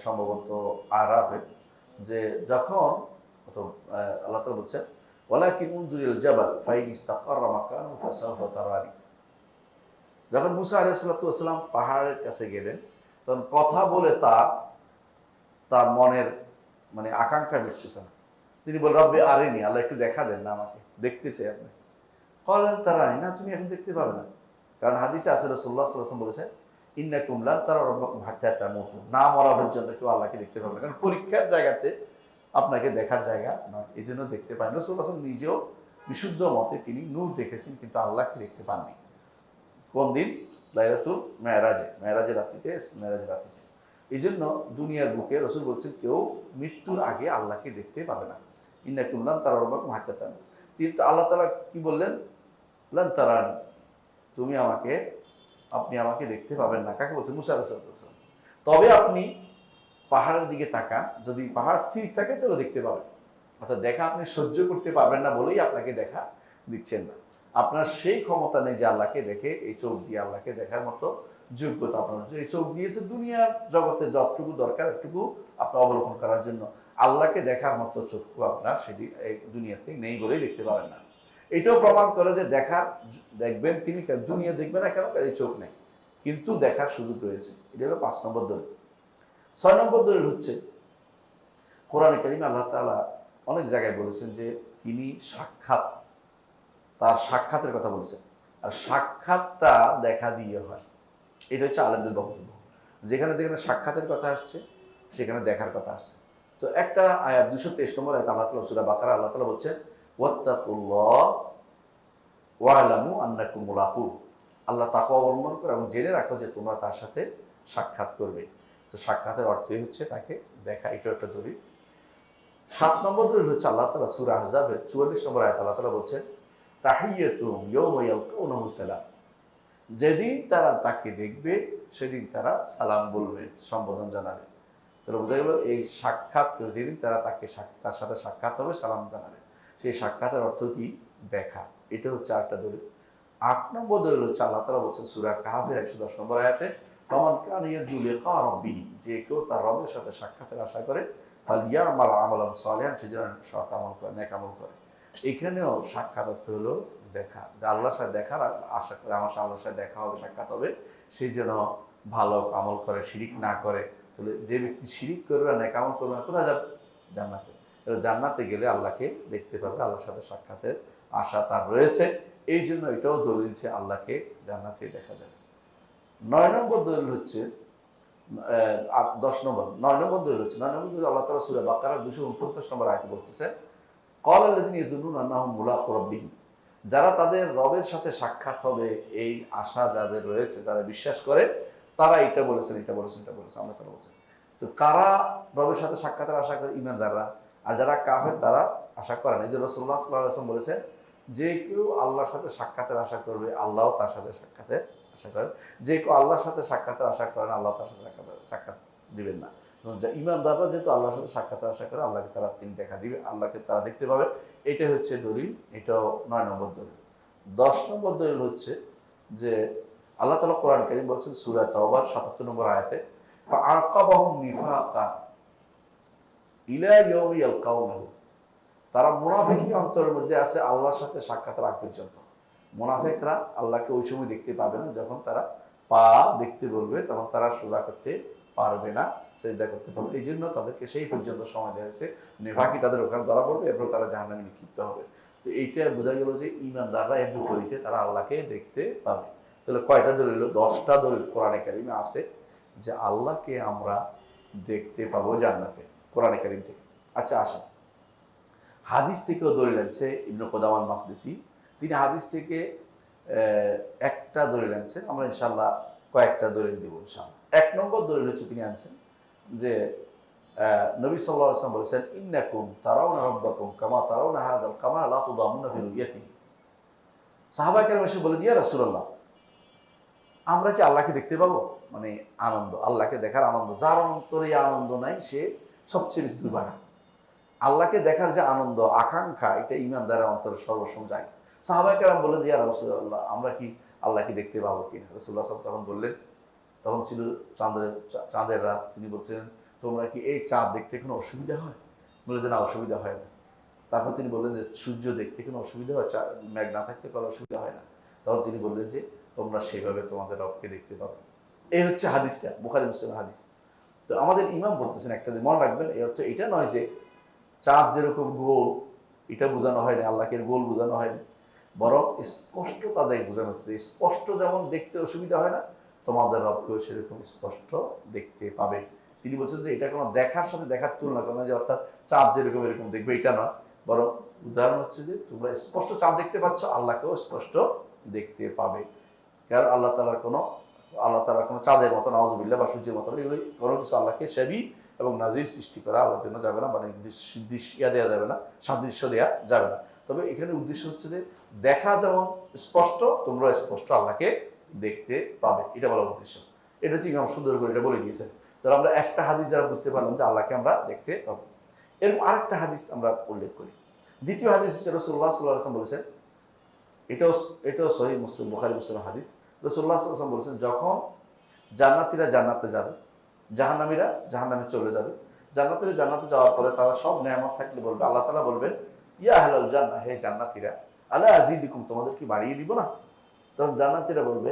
Speaker 1: সম্ভবত আরাফে, যে যখন আল্লাহ তাআলা বলছেন ওয়ালাকিন উনজুরিল জাবাল ফাইন ইস্তাকাররা মাকানাহু ফাসাউফা তারানি। যখন মুসা আলাইহিস সালাতু ওয়াস সালাম পাহাড়ের কাছে গেলেন, তখন কথা বলে তার মনের মানে আকাঙ্ক্ষা মিটতেছে না। তিনি বললেন রব্বি আরিনি, আল্লাহ একটু দেখা দেন না, আমাকে দেখতে চাই আপনি। কলেন তারানি, না তুমি এখন দেখতে পাবে না, কারণ হাদিসে আছে রাসূলুল্লাহ সাল্লাল্লাহু আলাইহি ওয়াসাল্লাম বলেছেন ইন্নাকুম লান তারা রাব্বাকুম হাত্তা তামুতু, না মরা পর্যন্ত কেউ আল্লাহকে দেখতে পাবে না, কারণ পরীক্ষার জায়গাতে আপনাকে দেখার জায়গা নয়, এই জন্য দেখতে পান। রাসূলুল্লাহ সাল্লাল্লাহু আলাইহি ওয়াসাল্লাম নিজেও বিশুদ্ধ মতে তিনি নূর দেখেছেন, কিন্তু আল্লাহকে দেখতে পাননি। কোন দিন? লাইলাতুল মেরাজের রাত্রিতে, মেরাজের রাত্রিতে। এই জন্য দুনিয়ার বুকে রাসূল বলছেন কেউ মৃত্যুর আগে আল্লাহকে দেখতে পাবে না। ইন্নাকুম লান তারা রাব্বাকুম হাত্তা তামুতু। কিন্তু আল্লাহ তাআলা কি বললেন? লান তারানি, আপনি আমাকে দেখতে পাবেন না। কাকে বলছেন? মুসা আলাইহিস সালাম। তবে আপনি পাহাড়ের দিকে তাকান, যদি পাহাড় স্থির থাকে তাহলে দেখতে পাবেন। অর্থাৎ দেখা আপনি সহ্য করতে পারবেন না বলেই আপনাকে দেখা দিচ্ছেন না। আপনার সেই ক্ষমতা নেই যে আল্লাহকে দেখে এই চোখ দিয়ে আল্লাহকে দেখার মতো যোগ্যতা আপনার, এই চোখ দিয়েছে দুনিয়ার জগতে যতটুকু দরকার একটুকু আপনার অবলোকন করার জন্য। আল্লাহকে দেখার মতো চক্ষু আপনার সেটি এই দুনিয়াতে নেই বলেই দেখতে পাবেন না। এটাও প্রমাণ করে যে দেখবেন তিনি, দুনিয়া দেখবে না কেন? এই চোখ নেই, কিন্তু দেখার সুযোগ রয়েছে। এটা হলো 5 নম্বর দলিল। 6 নম্বর দলিল হচ্ছে কোরআনে কারিমে আল্লাহ তাআলা অনেক জায়গায় বলেছেন যে তিনি তার সাক্ষাতের কথা বলেছেন, আর সাক্ষাৎটা দেখা দিয়ে হয়। এটা হচ্ছে আলেমদের বক্তব্য। যেখানে যেখানে সাক্ষাতের কথা আসছে সেখানে দেখার কথা আসছে। তো একটা আয়াত 223 নম্বর আয়াত আল্লাহ তাআলা সূরা বাকারা আল্লাহ তাআলা বলছেন ওয়াত্তাকুল্লাহ ওয়া'লামু আন্নাকুম মুলাকু, আল্লাহ তাকওয়া অবলম্বন করো এবং জেনে রাখো যে তোমরা তার সাথে সাক্ষাৎ করবে। তো সাক্ষাতের অর্থই হচ্ছে তাকে দেখা, এটাও একটা দলিল। 7 নম্বর দলিল হচ্ছে আল্লাহ তাআলা সূরা আহজাবের 44 নম্বর আয়াত আল্লাহ তাআলা বলছেন তাহিয়াতুহুম ইয়াওমা ইয়ালকাউনাহু সালাম, যেদিন তারা তাকে দেখবে সেদিন তারা সালাম বলবে, সম্বোধন জানাবে। তাহলে বোঝা গেল এই সাক্ষাৎ, যেদিন তার সাথে সাক্ষাৎ হবে সালাম জানাবে, সেই সাক্ষাতের অর্থ কি? দেখা। এটা হচ্ছে আরেকটা দলিল। 8 নম্বর দলিল হচ্ছে আল্লাহ তাআলা বলছেন সূরা কাহফের 110 নম্বর আয়াতে ফামান কানা ইয়ারজু লিকা রাব্বিহি, যে কেউ তার রবের সাথে সাক্ষাতের আশা করে ফালিয়ামাল আমালান সালিহান, সে যেন সৎ আমল করে, নেক আমল করে। এখানেও সাক্ষাৎ অর্থ হলো দেখা, যে আল্লাহর সাথে দেখার আশা করে, আমার সাথে আল্লাহর সাথে দেখা হবে, সাক্ষাৎ হবে, সে যেন ভালো আমল করে, শিরিক না করে। তাহলে যে ব্যক্তি শিরিক করবে না, নেক আমল করবে না, কোথায় যাবে? জান্নাতে। জান্নাতে গেলে আল্লাহকে দেখতে পাবে, আল্লাহর সাথে সাক্ষাতের আশা তার রয়েছে। এই জন্য এটাও দলিল যে আল্লাহকে জান্নাতে দেখা যাবে। 9 নম্বর দলিল হচ্ছে 9 নম্বর দলিল হচ্ছে আল্লাহ তাআলা সূরা বাকারার 249 নম্বর আয়াতে বলতেছে ক্বালাল্লাযিনা ইয়াযুন্নুনা আন্নাহুম মুলাকু রাব্বিহিম, যারা তাদের রবের সাথে সাক্ষাৎ হবে এই আশা যাদের রয়েছে, যারা বিশ্বাস করে, তারা এটা বলেছেন আল্লাহ তাআলা বলছেন। তো কারা রবের সাথে সাক্ষাতের আশা করে? ঈমানদাররা। আর যারা কাফের তারা আশা করে না। এই যে রাসূলুল্লাহ সাল্লাল্লাহু আলাইহি ওয়াসাল্লাম বলেছেন যে কেউ আল্লাহর সাথে সাক্ষাতের আশা করবে, আল্লাহও তার সাথে সাক্ষাতের আশা করেন। যে কেউ আল্লাহর সাথে সাক্ষাতের আশা করেন, আল্লাহ তার সাথে সাক্ষাৎ দিবেন না। ঈমানদাররা যেহেতু আল্লাহর সাথে সাক্ষাতের আশা করে, আল্লাহকে তিনি দেখা দিবে, আল্লাহকে তারা দেখতে পাবে। এটাই হচ্ছে দলিল। এটাও 9 নম্বর দলিল। 10 নম্বর দলিল হচ্ছে যে আল্লাহ তাআলা কোরআন কারীম বলছেন সূরা তাওবার 77 নম্বর আয়াতে ফাআকাবাহুম নিফাকান ইলা ইয়াউমি ইয়ালকাউনাহু, তারা মুনাফিকি অন্তরের মধ্যে আছে আল্লাহর সাথে সাক্ষাতের আগ পর্যন্ত। মুনাফিকরা আল্লাহকে ওই সময় দেখতে পাবে না, যখন তারা পা দেখতে বলবে তখন তারা সোজা করতে পারবে না, সেজদা করতে পারবে। এই জন্য তাদেরকে সেই পর্যন্ত সময় দেওয়া হয়েছে। নেফাকি তাদের ওখানে ধরা পড়বে, এরপর তারা জাহান্নামে নিক্ষিপ্ত হবে। তো এইটা বোঝা গেল যে ঈমানদাররা এর বিপরীতে তারা আল্লাহকে দেখতে পাবে। তাহলে কয়টা দলিল? 10টা দলিল কোরআনে কারিমে আছে যে আল্লাহকে আমরা দেখতে পাবো জান্নাতে, কোরআনে কারিম থেকে। আচ্ছা আসেন, হাদিস থেকেও দলিল আনছে ইবনে কুদামা আল মাকদিসি। তিনি হাদিস থেকে একটা দলিল আনছেন, আমরা ইনশাআল্লাহ কয়েকটা দলিল দেব ইনশাআল্লাহ। 1 নম্বর দলিল হচ্ছে তিনি আনছেন যে নবী সাল্লাল্লাহু আলাইহি ওয়াসাল্লাম বলেছেন ইন্নাকুম তারাউনা রাব্বাকুম কামা তারাউনা হাযাল কামারা লা তুদামুনা ফি রুয়াতিহি। সাহাবায়ে কেরাম এসে বলেন ইয়া রাসূলুল্লাহ, আমরা কি আল্লাহকে দেখতে পাবো? মানে আনন্দ, আল্লাহকে দেখার আনন্দ, যার অন্তরে আনন্দ নাই সে সবচেয়ে বেশি দুর্ভাগা। আল্লাহকে দেখার যে আনন্দ, আকাঙ্ক্ষা, এটা ঈমানদারের অন্তরে সর্বসময় জাগে। সাহাবায়ে কেরাম বলেন ইয়া রাসূলুল্লাহ, আমরা কি আল্লাহকে দেখতে পাবো কিনা। রাসূলুল্লাহ সাল্লাল্লাহু আলাইহি ওয়াসাল্লাম তখন বললেন, তখন ছিল চাঁদের রাত, তিনি বলছেন তোমরা কি এই চাঁদ দেখতে কোনো অসুবিধা হয়? বলে যে না, অসুবিধা হয় না। তারপর তিনি বললেন যে সূর্য দেখতে কোনো অসুবিধা হয়? মেঘ না থাকতে কোনো অসুবিধা হয় না। তখন তিনি বললেন যে তোমরা সেভাবে তোমাদের রবকে দেখতে পাবে। এই হচ্ছে হাদিসটা, বুখারী মুসলিমের হাদিস। তো আমাদের ইমাম বলতেছেন একটা যে মনে রাখবেন, এর অর্থ এটা নয় যে চাঁদ যেরকম গোল এটা বোঝানো হয়নি, আল্লাহকে গোল বোঝানো হয়নি, বরং স্পষ্ট তাদের বোঝানো হচ্ছে যে স্পষ্ট যেমন দেখতে অসুবিধা হয় না, তোমাদের রবকেও সেরকম স্পষ্ট দেখতে পাবে। তিনি বলছেন যে এটা কোনো দেখার সাথে দেখার তুলনা করে না, যে অর্থাৎ চাঁদ যেরকম এরকম দেখবে এটা নয়, বরং উদাহরণ হচ্ছে যে তোমরা স্পষ্ট চাঁদ দেখতে পাচ্ছ, আল্লাহকেও স্পষ্ট দেখতে পাবে। কারণ আল্লাহ তাআলার কোনো চাঁদের মতো নাউজুবিল্লাহ বা সূর্যের মতো এগুলো কোনো কিছু আল্লাহকে সেবি এবং নাজির সৃষ্টি করা আল্লাহর জন্য যাবে না, মানে দেওয়া যাবে না, সাদৃশ্য দেওয়া যাবে না। তবে এখানে উদ্দেশ্য হচ্ছে যে দেখা যেমন স্পষ্ট, তোমরা স্পষ্ট আল্লাহকে দেখতে পাবে, এটা বলার উদ্দেশ্য। এটা হচ্ছে ইমাম সুন্দর করে এটা বলে দিয়েছেন। তাহলে আমরা একটা হাদিস দ্বারা বুঝতে পারলাম যে আল্লাহকে আমরা দেখতে পাবো। এরকম আরেকটা হাদিস আমরা উল্লেখ করি। দ্বিতীয় হাদিস হচ্ছে রাসূলুল্লাহ সাল্লাল্লাহু আলাইহি ওয়াসাল্লাম বলেছেন, এটাও সহিহ মুসলিম, বুখারী মুসলিমের হাদিস। রাসূলুল্লাহ সাল্লাল্লাহু আলাইহি ওয়াসাল্লাম বলেছেন, যখন জান্নাতীরা জান্নাতে যাবে, জাহান্নামীরা জাহান্নামে চলে যাবে, জান্নাতীরা জান্নাতে যাওয়ার পরে তারা সব নেয়ামত থাকলে বলবে, আল্লাহ তাআলা বলবেন, ইয়া আহলাল জান্নাহ, হে জান্নাতীরা, আলা আযীদুকুম, তোমাদের কি বাড়িয়ে দিব না? তখন জান্নাতীরা বলবে,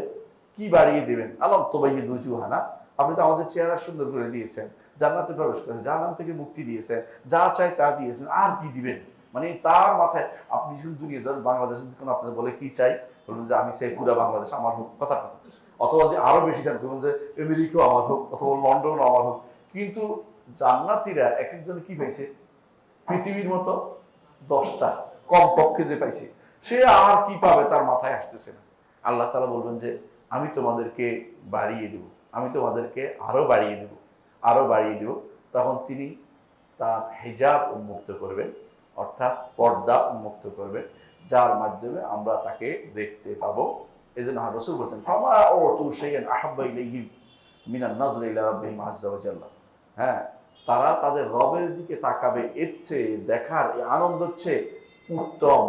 Speaker 1: কি বাড়িয়ে দিবেন? আলাম তুবাইয়িদু উজুহানা, আপনি তো আমাদের চেহারা সুন্দর করে দিয়েছেন, জান্নাতে প্রবেশ করেছেন, জাহান্নাম থেকে মুক্তি দিয়েছেন, যা চাই তা দিয়েছেন, আর কি দিবেন? মানে তার মাথায় আপনি যখন দুনিয়া ধরেন বাংলাদেশে যখন আপনাদের বলে কি চাই, বলবেন যে আমি চাই পুরা বাংলাদেশ আমার হোক, কথা কথা, অথবা যে আরো বেশি চান বলবেন যে আমেরিকাও আমার হোক, অথবা লন্ডনও আমার হোক। কিন্তু জান্নাতীরা এক একজন কি পাইছে? পৃথিবীর মতো 10টা কমপক্ষে যে পাইছে, সে আর কি পাবে তার মাথায় আসতেছে না। আল্লাহ তাআলা বলবেন যে আমি তোমাদেরকে বাড়িয়ে দেব, আমি তোমাদেরকে আরো বাড়িয়ে দেব, আরো বাড়িয়ে দেব। তখন তিনি তার হিজাব উন্মুক্ত করবেন, অর্থাৎ পর্দা উন্মুক্ত করবেন, যার মাধ্যমে আমরা তাকে দেখতে পাবো। এই জন্য রাসূল বলেছেন, ফামা উতু শাইআন আহাব্বা ইলাইহিম মিনান নাজরি ইলা রাব্বিহিম আযজা ওয়া জাল্লা। হ্যাঁ, তারা তাদের রবের দিকে তাকাবে, এর চেয়ে দেখার এই আনন্দ হচ্ছে উত্তম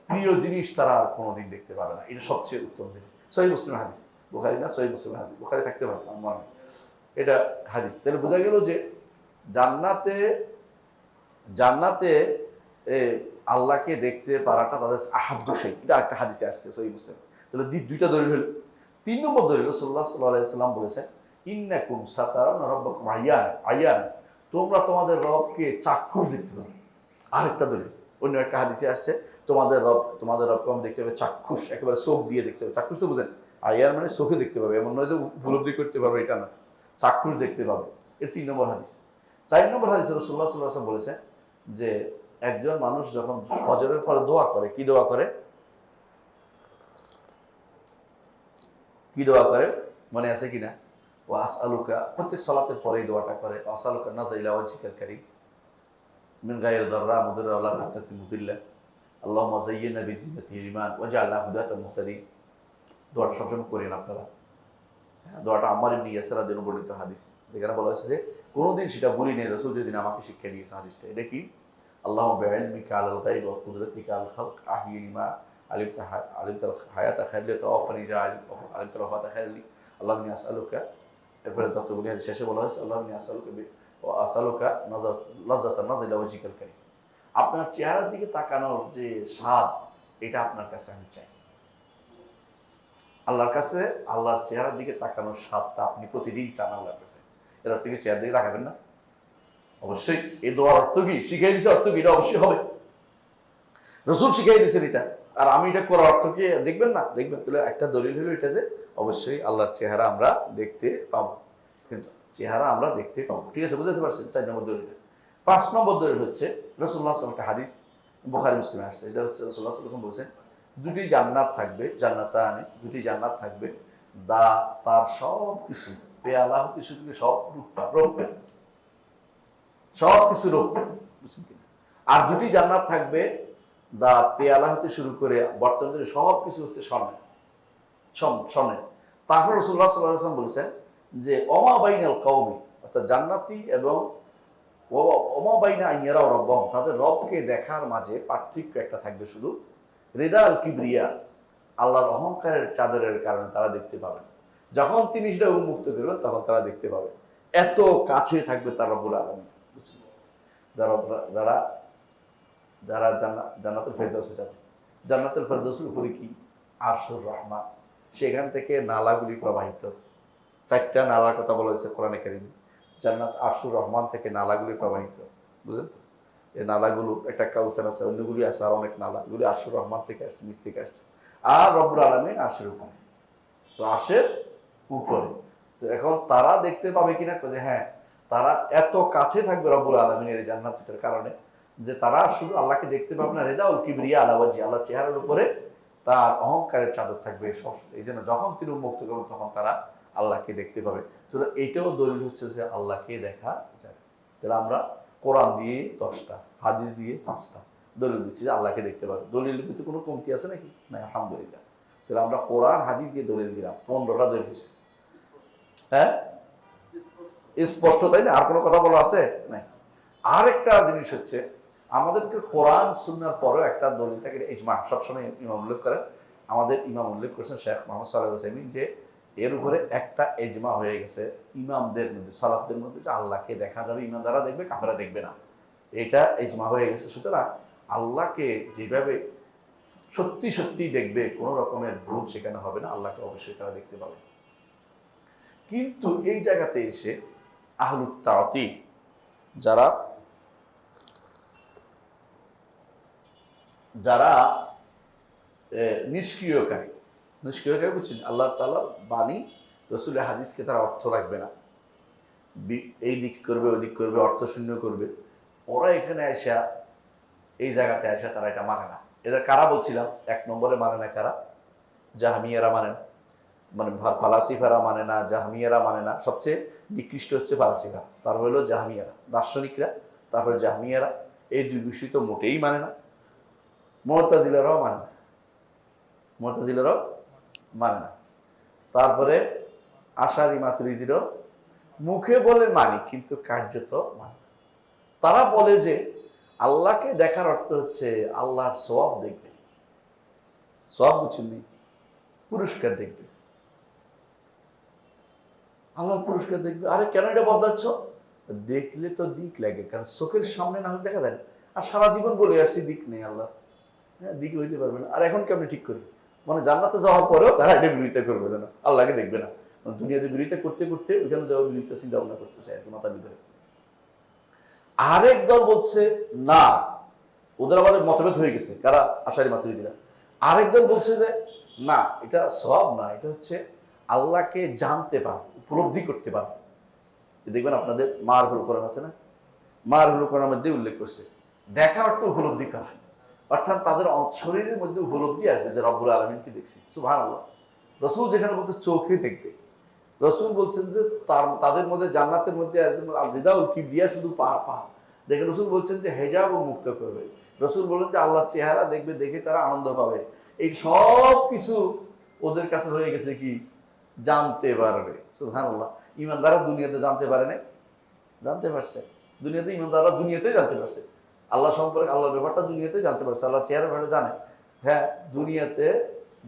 Speaker 1: প্রিয় জিনিস তারা আর কোনোদিন দেখতে পাবে না। এটা সবচেয়ে উত্তম জিনিস। সহিহ মুসলিম হাদিস, বুখারী না, সহিহ মুসলিম হাদিস, বুখারী থাকতে পারে আমার মনে হয় এটা হাদিস। তাহলে বোঝা গেল যে জান্নাতে জান্নাতে আল্লাহকে দেখতে পারাটা তাদের আহাব্বু শাই, এটা একটা হাদিসে আসছে সহিহ মুসলিম। তাহলে দুইটা দলিল হলো। 3 নম্বর দলিল, রাসূলুল্লাহ সাল্লাল্লাহু আলাইহি ওয়াসাল্লাম বলেছেন, ইন্নাকুম সাতারাউনা রাব্বাকুম আয়ান, তোমরা তোমাদের রবকে চাক্ষুষ দেখতে পাবে। আরেকটা দলিল, অন্য একটা হাদিসে আসছে, তোমাদের রবকে আমি দেখতে পাবে চাক্ষুষ, একেবারে চোখ দিয়ে দেখতে পাবে। চাক্ষুষ তো বুঝেন, আয়ান মানে চোখে দেখতে পাবে, এমন নয় যে উপলব্ধি করতে পারবে, এটা না, চাক্ষুষ দেখতে পাবে। এর 3 নম্বর হাদিস। 4 নম্বর হাদিসে রাসূলুল্লাহ সাল্লাল্লাহু আলাইহি ওয়াসাল্লাম বলেছেন যে একজন মানুষ যখন ফজরের পরে দোয়া করে, কি দোয়া করে? কি দোয়া করে মনে আছে কিনা? ওয়া আসআলুকা, প্রত্যেক সালাতের পরে এই দোয়াটা করে, আসআলুকা নাযরা ইলা ওয়াজহিকাল কারীম মিন গায়রি দাররা মুদিররা ওয়ালা ফিতনাতিন মুদিল্লা, আল্লাহুম্মা যায়্যিননা বিজিনাতিল ঈমান ওয়াজআলনা হুদাতাম মুহতাদিন। দোয়াটা সবসময় করেন আপনারা। দোয়াটা আম্মার ইবনে ইয়াসির রাদিয়াল্লাহু বর্ণিত হাদিস, যেখানে বলা হয়েছে যে কোনোদিন সেটা বলি নেই, রাসূল যেদিন আমাকে শিক্ষা দিয়েছে হাদিসটা। এটা কি? আল্লাহুম্মা বিইলমিকা আলাল গায়ব ওয়া কুদরাতিকা আল খালক আহয়িনি মা আলিমতাল হায়াতা খায়রলি তাওয়াফানি ইযা আলিমতাল ওয়াফাতা খায়রলি, আল্লাহুম্মা ইন্নী আসআলুকা। এরপরে যতগুলি হাদিস শেষে বলা হয়েছে, আল্লাহুম্মা ইন্নী আসআলুকা লাযযাতান নাযরি ইলা ওয়াজহিকাল কারীম, আপনার চেহারার দিকে তাকানোর যে স্বাদ, এটা আপনার কাছে আমি চাই। আল্লাহর কাছে আল্লাহর চেহারার দিকে তাকানোর স্বাদটা আপনি প্রতিদিন চান আল্লাহর কাছে। এর অর্থ কি চেহারার দিকে তাকাবেন না? অবশ্যই। এই দোয়ার অর্থ কি শিখাই দিছে, অর্থ কি? এটা অবশ্যই হবে, রাসূল শিখাই দিয়েছেন এটা। আর আমি এটা করার অর্থ কি দেখবেন না? দেখবেন। তাহলে একটা দলিল হলো এটা যে অবশ্যই আল্লাহর চেহারা আমরা দেখতে পাবো, কিন্তু চেহারা আমরা দেখতে পাবো। ঠিক আছে, বুঝতে পারছেন? 4 নম্বর দলিল। 5 নম্বর দলিল হচ্ছে রাসূলুল্লাহ সাল্লাল্লাহু আলাইহি ওয়াসাল্লাম, একটা হাদিস বুখারী মুসলিমে আসছে, এটা হচ্ছে রাসূলুল্লাহ সাল্লাল্লাহু আলাইহি ওয়াসাল্লাম বলেছেন, দুটি জান্নাত থাকবে, জান্নাতানি, দুটি জান্নাত থাকবে, তার সব কিছু পেয়ালা হতে শুরু করে সব রৌপ্যের, সব কিছু রৌপ্যের, বুঝছেন কিনা? আর দুটি জান্নাত থাকবে, পেয়ালা হতে শুরু করে বর্তমানে সব কিছু হচ্ছে স্বর্ণের। তারপর রাসূলুল্লাহ সাল্লাল্লাহু আলাইহি ওয়াসাল্লাম বলেছেন যে ওমা বাইনাল কওমি, অর্থাৎ জান্নাতি এবং ওমা বাইনা আন ইয়ারাউ রাব্বাহুম, তাদের রবকে দেখার মাঝে পার্থক্য একটা থাকবে শুধু, রিদাল কিবরিয়া, আল্লাহর অহংকারের চাদরের কারণে তারা দেখতে পাবে না। যখন তিনি সেটা উন্মুক্ত করবেন তখন তারা দেখতে পাবে। এত কাছে থাকবে তার রব্বুল আলামিন। যারা যারা যারা জান্নাতুল ফেরদৌসে যাবে, জান্নাতুল ফেরদৌসের উপরে কি আরশুর রহমান, সেখান থেকে নালাগুলি প্রবাহিত। 4টা নালার কথা বলা হয়েছে কোরআনে কারিমে। জান্নাত আরশুর রহমান থেকে নালাগুলি প্রবাহিত, বুঝলেন তো? এই নালাগুলো একটা কাউসার আছে, অন্যগুলি আছে আর অনেক নালা, এগুলি আরশুর রহমান থেকে আসছে, নিচ থেকে আসছে। আর রব্বুল আলামিন আরশের উপরে, তো আরশের উপরে। তো এখন তারা দেখতে পাবে কিনা, যে হ্যাঁ, তারা এত কাছে থাকবে রব্বুল আলামিনের এই জান্নাতের কারণে যে তারা শুধু আল্লাহকে দেখতে পাবে না, রিদাউল কিবরিয়া আলা ওয়াজহি, আল্লাহর চেহারার উপরে তার অহংকারের চাদর থাকবে সব। এই জন্য যখন তিনি উন্মুক্ত করবেন তখন তারা আল্লাহকে দেখতে পাবে। তো এটাও দলিল হচ্ছে যে আল্লাহকে দেখা যায়। তাহলে আমরা কোরআন দিয়ে 10টা, হাদিস দিয়ে 5টা দলিল দিচ্ছি যে আল্লাহকে দেখতে পাবে। দলিলের ভিতরে কোনো কমতি আছে নাকি? না, আলহামদুলিল্লাহ। তাহলে আমরা কোরআন হাদিস দিয়ে দলিল দিলাম, 15টা দলিল হয়েছে। হ্যাঁ, স্পষ্ট, তাই না? আর কোনো কথা বলা আছে? নাই। আরেকটা জিনিস হচ্ছে, আমাদেরকে কোরআন সুন্নাহর পরেও একটা দলিল থাকে, ইজমা। সবসময় ইমাম উল্লেখ করেন, আমাদের ইমাম উল্লেখ করেছেন শেখ মোহাম্মদ সালেহ হোসাইমিন, যে এর উপরে একটা ইজমা হয়ে গেছে ইমামদের মধ্যে, সালাফদের মধ্যে, যে আল্লাহকে দেখা যাবে, ইমানদাররা দেখবে, কাফেররা দেখবে না। এটা ইজমা হয়ে গেছে। সুতরাং আল্লাহকে যেভাবে সত্যি সত্যি দেখবে, কোনো রকমের ভুল সেখানে হবে না, আল্লাহকে অবশ্যই তারা দেখতে পাবে। কিন্তু এই জায়গাতে এসে আহলুত তাআতিল, যারা যারা নিষ্ক্রিয়কারী বুঝছেন, আল্লাহ তাআলার বাণী, রাসূলের হাদিসকে তারা অর্থ রাখবে না, এই দিক করবে, ওই দিক করবে, অর্থ শূন্য করবে। ওরা এখানে আসা, এই জায়গাতে আসা, তারা এটা মানে না। এদের কারা বলছিলাম? 1 নম্বরে মানে না কারা? জাহমিয়ারা মানে না, মানে ফালাসিফারা মানে না, জাহমিয়ারা মানে না। সবচেয়ে নিকৃষ্ট হচ্ছে ফালাসিফা, তারপর হলো জাহমিয়ারা, দার্শনিকরা, তারপরে জাহমিয়ারা। এই দুই গোষ্ঠী তো মোটেই মানে না। মুতাজিলারাও মানে না, মানে না। তারপরে আশারি মাতুরিদিরও মুখে বলে মানি, কিন্তু কার্যত মানে। তারা বলে যে আল্লাহকে দেখার অর্থ হচ্ছে আল্লাহর সওয়াব দেখবে। সওয়াব বুঝছেন, পুরস্কার দেখবে, আল্লাহর পুরস্কার দেখবে। আরে কেন এটা বদলাচ্ছ? দেখলে তো দিক লাগে, কারণ চোখের সামনে না হলে দেখা যায় না। আর সারা জীবন বলে আসছি দিক নেই আল্লাহ, হ্যাঁ, দিক হইতে পারবে না। আর এখন কেমনি ঠিক করি? মানে জান্নাতে যাওয়ার পরেও তারা এটা বিরোধিতা করবে না, আল্লাহকে দেখবে না। দুনিয়াতে বিরোধিতা করতে করতে ওইখানে যাওয়ার বিরোধিতা চিন্তা ভাবনা করতেছে আর কি মাথার ভিতরে। আরেক দল বলছে না, ওদের আবার মতভেদ হয়ে গেছে, কারা? আশারি মাতুরিদিরা। আরেক দল বলছে যে না, এটা সওয়াব না, এটা হচ্ছে আল্লাহকে জানতে পারবে, উপলব্ধি করতে পারবে। দেখবেন আপনাদের মারহুল কোরআন আছে না, মারহুল কোরআনের মধ্যে উল্লেখ করছে দেখা অর্থ উপলব্ধি করা, অর্থাৎ তাদের শরীরের মধ্যে উপলব্ধি আসবে যে রব্বুল আলামিনকে দেখছি। সুবহানাল্লাহ। রাসূল যেখানে বলছে চোখে দেখবে, রাসূল বলছেন যে তাদের মধ্যে জান্নাতের মধ্যে রিদাউল কিবরিয়া, শুধু পা দেখে রাসূল বলছেন যে হেজাব মুক্ত করবে। রাসূল বলেন যে আল্লাহর চেহারা দেখবে, দেখে তারা আনন্দ পাবে। এই সব কিছু ওদের কাছে হয়ে গেছে কি? জানতে পারবে। সুবহানাল্লাহ। ইমানদাররা দুনিয়াতে জানতে পারে না, জানতে পারছে। দুনিয়াতে ইমানদাররা দুনিয়াতেই জানতে পারছে আল্লাহ সম্পর্কে, আল্লাহর ব্যাপারটা দুনিয়াতে জানতে পারছে, আল্লাহ চেহারা ব্যাপারে জানে। হ্যাঁ,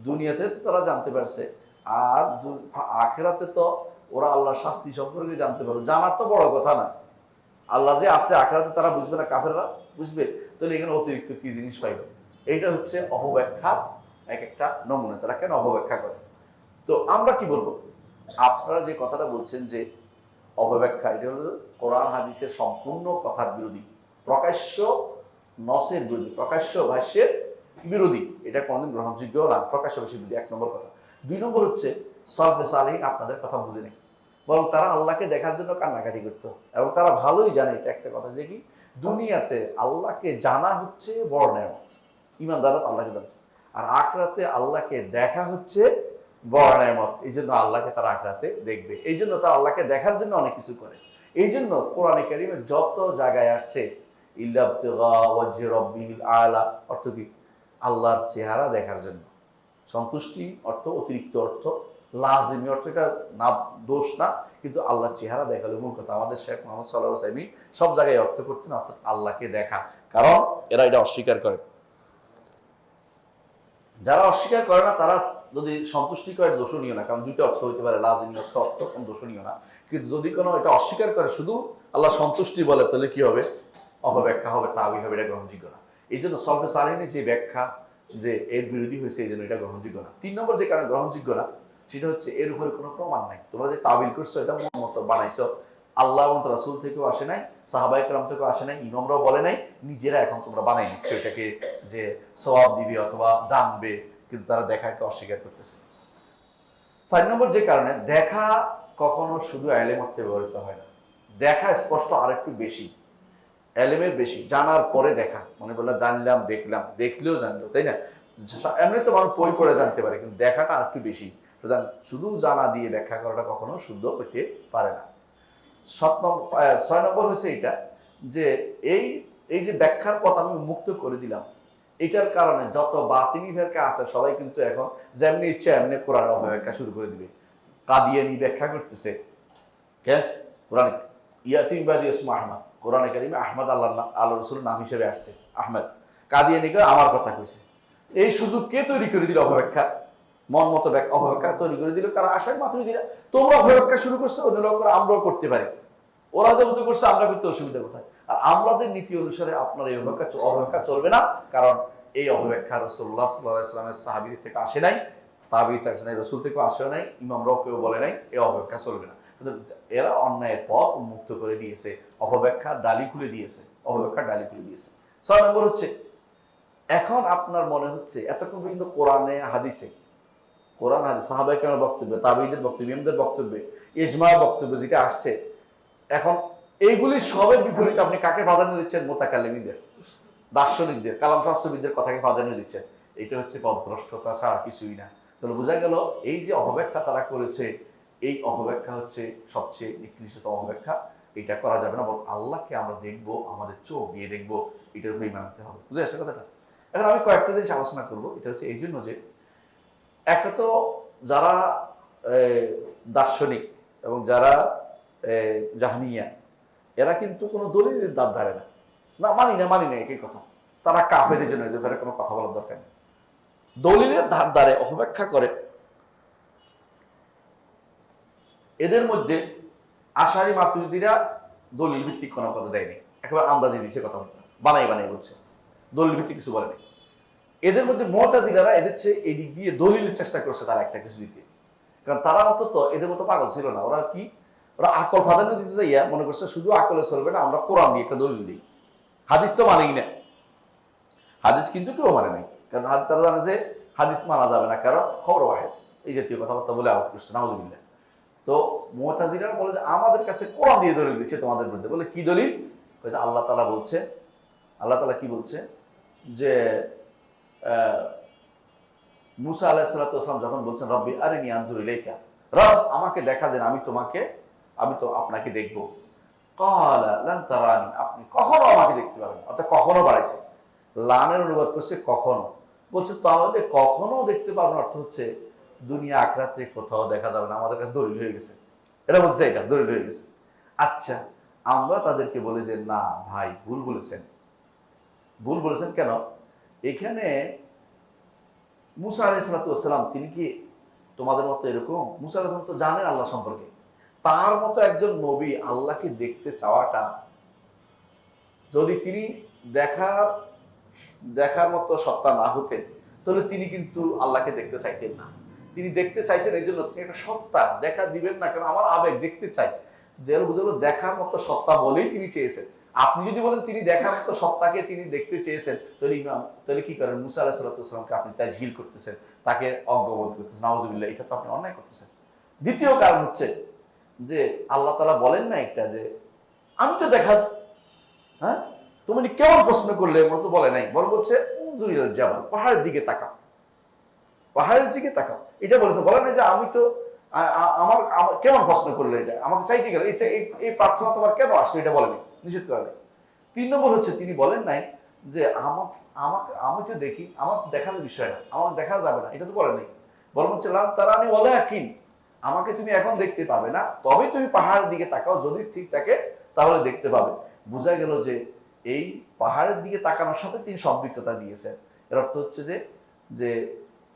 Speaker 1: দুনিয়াতে তো তারা জানতে পারছে। আর আখিরাতে তো ওরা আল্লাহর শাস্তি সম্পর্কে জানতে পারবে। জানার তো বড় কথা না, আল্লাহ যে আছে আখিরাতে তারা বুঝবে না, কাফেররা বুঝবে। তাহলে এখানে অতিরিক্ত কি জিনিস পাইবে? এইটা হচ্ছে অপব্যাখ্যা, এক একটা নমুনা। তারা কেন অপব্যাখ্যা করে? তো আমরা কি বলবো? আপনারা যে কথাটা বলছেন যে অপব্যাখ্যা, এটা হলো কোরআন হাদিসের সম্পূর্ণ কথার বিরোধী, প্রকাশ্য নসের বিরোধী, প্রকাশ্য ভাষ্যের বিরোধী। এটা কোনোদিন গ্রহণযোগ্য না, প্রকাশ্য ভাষ্যের বিরোধী। 1 নম্বর কথা। 2 নম্বর হচ্ছে সালফে সালেহীন আপনাদের কথা বুঝে নেই, বরং তারা আল্লাহকে দেখার জন্য কান্নাকাটি করতো। এবং তারা ভালোই জানে এটা একটা কথা, যে কি দুনিয়াতে আল্লাহকে জানা হচ্ছে বড় নেয়ামত, ঈমানদাররা আল্লাহকে জানছে। আর আখিরাতে আল্লাহকে দেখা হচ্ছে বড় নেয়ামত। এই জন্য আল্লাহকে তারা আখিরাতে দেখবে, এই জন্য তারা আল্লাহকে দেখার জন্য অনেক কিছু করে। এই জন্য কোরআনে কারিমে যত জায়গায় আসছে ইল্লা ইবতিগা ওয়াজহি রাব্বিহিল আলা, অর্থ কি? আল্লাহর চেহারা দেখার জন্য। সন্তুষ্টি অর্থ, অতিরিক্ত অর্থ, লাজিমি অর্থ, এটা না, দোষ না, কিন্তু আল্লাহর চেহারা দেখালে মূল কথা। আমাদের শেখ মোহাম্মদ সাল্লাল্লাহু আলাইহি ওয়াসাল্লাম সব জায়গায় অর্থ করতেন অর্থাৎ আল্লাহকে দেখা, কারণ এরা এটা অস্বীকার করে। যারা অস্বীকার করে না তারা যদি সন্তুষ্টি করে দোষণীয় না, কারণ দুইটা অর্থ হইতে পারে, লাজিমি অর্থ অর্থ কোন দোষণীয় না। কিন্তু যদি কোনো এটা অস্বীকার করে শুধু আল্লাহ সন্তুষ্টি বলে, তাহলে কি হবে? অপব্যাখ্যা হবে, তাবিল হবে, এটা গ্রহণযোগ্য না। এই জন্য সলফে সালেহিনের যে ব্যাখ্যা যে এর বিরোধী হয়েছে, এই জন্য এটা গ্রহণযোগ্য না। 3 নম্বর যে কারণে গ্রহণযোগ্য না সেটা হচ্ছে এর উপরে কোনো প্রমাণ নাই। তোমরা যে তাবিল করছো এটা মন মতো বানাইছো, আল্লাহ এবং রাসূল থেকেও আসে নাই, সাহাবায়ে কেরাম থেকেও আসে নাই, ইমামরাও বলে নাই, নিজেরা এখন তোমরা বানাই নিচ্ছ এটাকে যে সওয়াব দিবে অথবা জানবে, কিন্তু তারা দেখাকে অস্বীকার করতেছে। 4 নম্বর যে কারণে দেখা কখনো শুধু এলেম অর্থে ব্যবহৃত হয় না। দেখা স্পষ্ট আরেকটু বেশি, এলেমের বেশি, জানার পরে দেখা। মনে বললাম জানলাম, দেখলাম, দেখলেও জানলো, তাই না? এমনি তো মানুষ বই পড়ে জানতে পারে, কিন্তু দেখাটা আরেকটু বেশি। সুতরাং শুধু জানা দিয়ে ব্যাখ্যা করাটা কখনো শুদ্ধ হইতে পারে না। 6 নম্বর হচ্ছে এটা যে এই এই যে ব্যাখ্যার পথ আমি উন্মুক্ত করে দিলাম, এটার কারণে যত বাতিনি ফেরকা আছে সবাই কিন্তু এখন যেমনি ইচ্ছা এমনি কোরআন অপব্যাখ্যা শুরু করে দিবে। কাদিয়ানি ব্যাখ্যা করতেছে, হ্যাঁ, কোরআন ইয়াতিম বাদি ইসমা আহমদ, কোরআনে কারিমে আহমদ আল্লাহ রসুলের নাম হিসেবে আসছে আহমেদ। কাদিয়ানি করে আমার কথা কইছে। এই সুযোগ কে তৈরি করে দিল? অপব্যাখ্যা, মন মতো অপব্যাখ্যা তৈরি করে দিল কারা? আশায় মাত্র দিলা। তোমরা অপব্যাখ্যা শুরু করছো, অন্য লোকরা আমরাও করতে পারি। ওরা যেমন করছে আমরা করতে অসুবিধা কোথায়? আর আমাদের নীতি অনুসারে আপনার এই অপব্যাখ্যা চলবে না, কারণ এই অপব্যাখ্যা রাসূলুল্লাহ সাল্লাল্লাহু আলাইহি ওয়াসাল্লামের সাহাবীদের থেকে আসে নাই, তাবিঈ থেকে আসে নাই, রাসূল থেকেও আসে নাই, ইমামরাও কেউ বলে নাই এই অপব্যাখ্যা চলবে না। কিন্তু এরা অন্যায়ের পথ উন্মুক্ত করে দিয়েছে, অপব্যাখ্যার ডালি খুলে দিয়েছে, অপব্যাখ্যার ডালি খুলে দিয়েছে। 6 নম্বর হচ্ছে, এখন আপনার মনে হচ্ছে এতক্ষণ পর্যন্ত কোরআনে হাদিসে, কোরআন হাদিস, সাহাবায়ে কেরামের বক্তব্য, তাবিঈদের বক্তব্য, ইমামদের বক্তব্য, ইজমা বক্তব্য যেটা আসছে, এখন এইগুলি সবের বিপরীতে আপনি কাকে প্রাধান্য দিচ্ছেন? মুতাকাল্লিমদের, দার্শনিকদের, কালাম শাস্ত্রবিদদের কথাকে প্রাধান্য দিচ্ছেন। এটা হচ্ছে পথভ্রষ্টতা ছাড়া কিছুই না। তাহলে বোঝা গেল এই যে অপব্যাখ্যা তারা করেছে, এই অপব্যাখ্যা হচ্ছে সবচেয়ে নিকৃষ্টতম অপব্যাখ্যা। এটা করা যাবে না, বরং আল্লাহকে আমরা দেখবো, আমাদের চোখ দিয়ে দেখবো, এটার উপরে ঈমান আনতে হবে। বুঝে আসছে কথাটা? এখন আমি কয়েকটা জিনিস আলোচনা করবো। এটা হচ্ছে এই জন্য যে একে তো যারা দার্শনিক এবং যারা জাহমিয়া, এরা কিন্তু কোনো দলিলের দাঁত ধারে না, না মানি না একই কথা। তারা কাফেরের জন্য এদের ব্যাপারে কোনো কথা বলার দরকার নেই। দলিলের ধার ধারে অপব্যাখ্যা করে। এদের মধ্যে আশারি মাতুরিদিরা দলিল ভিত্তিক কোনো কথা দেয়নি, একেবারে আন্দাজে দিছে কথা, বানাই বলছে, দলিল ভিত্তিক কিছু বলেনি। এদের মধ্যে মুতাজিলারা এদের চেয়ে এই দিক দিয়ে দলিলের চেষ্টা করছে তারা একটা কিছু দিতে, কারণ তারা অন্তত এদের মতো পাগল ছিল না। ওরা কি, ওরা আকল প্রাধান্য দিতে যাইয়া মনে করছে শুধু আকলে চলবে না, আমরা কোরআন দিয়ে একটা দলিল দিই। হাদিস তো মানেই না, হাদিস কিন্তু কেউ মানে নাই, কারণ তারা জানে যে হাদিস মানা যাবে না, কারণ খবর ওয়াহিদ, এই জাতীয় কথাবার্তা বলে আউট করছে, নাউজুবিল্লাহ। তো মুতাজিলারা বলে যে আমাদের কাছে কোরআন দিয়ে দলিল দিচ্ছে তোমাদের বিরুদ্ধে। বলে কি দলিল? আল্লাহ তাআলা বলছে, আল্লাহ তাআলা কি বলছে যে মুসা আলাইহিস সালাতু ওয়াস সালাম যখন বলছেন রব্বি আরিনি আনজুর ইলাইকা, রব আমাকে দেখা দেন, আমি তো আপনাকে দেখবো। ক্বালা লান তারানি, আপনি কখনো আমাকে দেখতে পাবেন, অর্থাৎ কখনো বাড়াইছে, লানের অনুবাদ করছে কখনো। বলছে তাহলে কখনো দেখতে পাবেন অর্থ হচ্ছে দুনিয়া আখিরাতে কোথাও দেখা যাবে না, আমাদের কাছে দলিল হয়ে গেছে। এরা বলছে এটা দলিল হয়ে গেছে। আচ্ছা, আমরা তাদেরকে বলি যে না ভাই, ভুল বলেছেন। কেন? এখানে মুসা আলাইহিস সালাতু ওয়াস সালাম তিনি কি তোমাদের মতো এরকম? মুসা আলাইহিস সালাম তো জানেন আল্লাহ সম্পর্কে। তার মতো একজন নবী আল্লাহকে দেখতে চাওয়াটা, যদি তিনি দেখার মতো সত্তা না হতেন, তাহলে তিনি কিন্তু আল্লাহকে দেখতে চাইতেন না। তিনি দেখতে চাইছেন এই জন্য, তিনি একটা সত্তা, দেখা দিবেন না কেন, আমার আবেগ দেখতে চাই, বুঝলো দেখার মতো সত্তা বলেই তিনি চেয়েছেন। আপনি যদি বলেন তিনি দেখার মতো সত্তাকে তিনি দেখতে চেয়েছেন, তাহলে কি করেন? মুসা আলাইহিস সালাতু ওয়াস সালামকে আপনি তাজহিল করতেছেন, তাকে অজ্ঞবোধ করতেছেন, নাউজুবিল্লাহ। এটা তো আপনি অন্যায় করতেছেন। দ্বিতীয় কারণ হচ্ছে যে আল্লাহ তাআলা বলেন না একটা যে আমি তো দেখা, হ্যাঁ তুমি কেমন প্রশ্ন করলে, মতো বলে নাই, বরং বলছে উনজুরিল জাবাল, পাহাড়ের দিকে তাকাও, পাহাড়ের দিকে তাকাও, এটা বলেছে। বলে না যে আমি তো আমার কেমন প্রশ্ন করলে, এটা আমাকে চাইতে গেলে এই প্রার্থনা তোমার কেন আসলো, এটা বলেনি, নিষেধ করে নাই। 3 নম্বর হচ্ছে তিনি বলেন নাই যে আমি তো দেখি, আমার দেখানোর বিষয় না, আমার দেখা যাবে না, এটা তো বলেন নাই। বরং হচ্ছে লান তারানি ওয়ালাকিন, আমাকে তুমি এখন দেখতে পাবে না, তবে তুমি পাহাড়ের দিকে তাকাও, যদি ঠিক থাকে তাহলে দেখতে পাবে। বোঝা গেল যে এই পাহাড়ের দিকে তাকানোর সাথে তিনি সম্পৃক্ততা দিয়েছেন। এর অর্থ হচ্ছে যে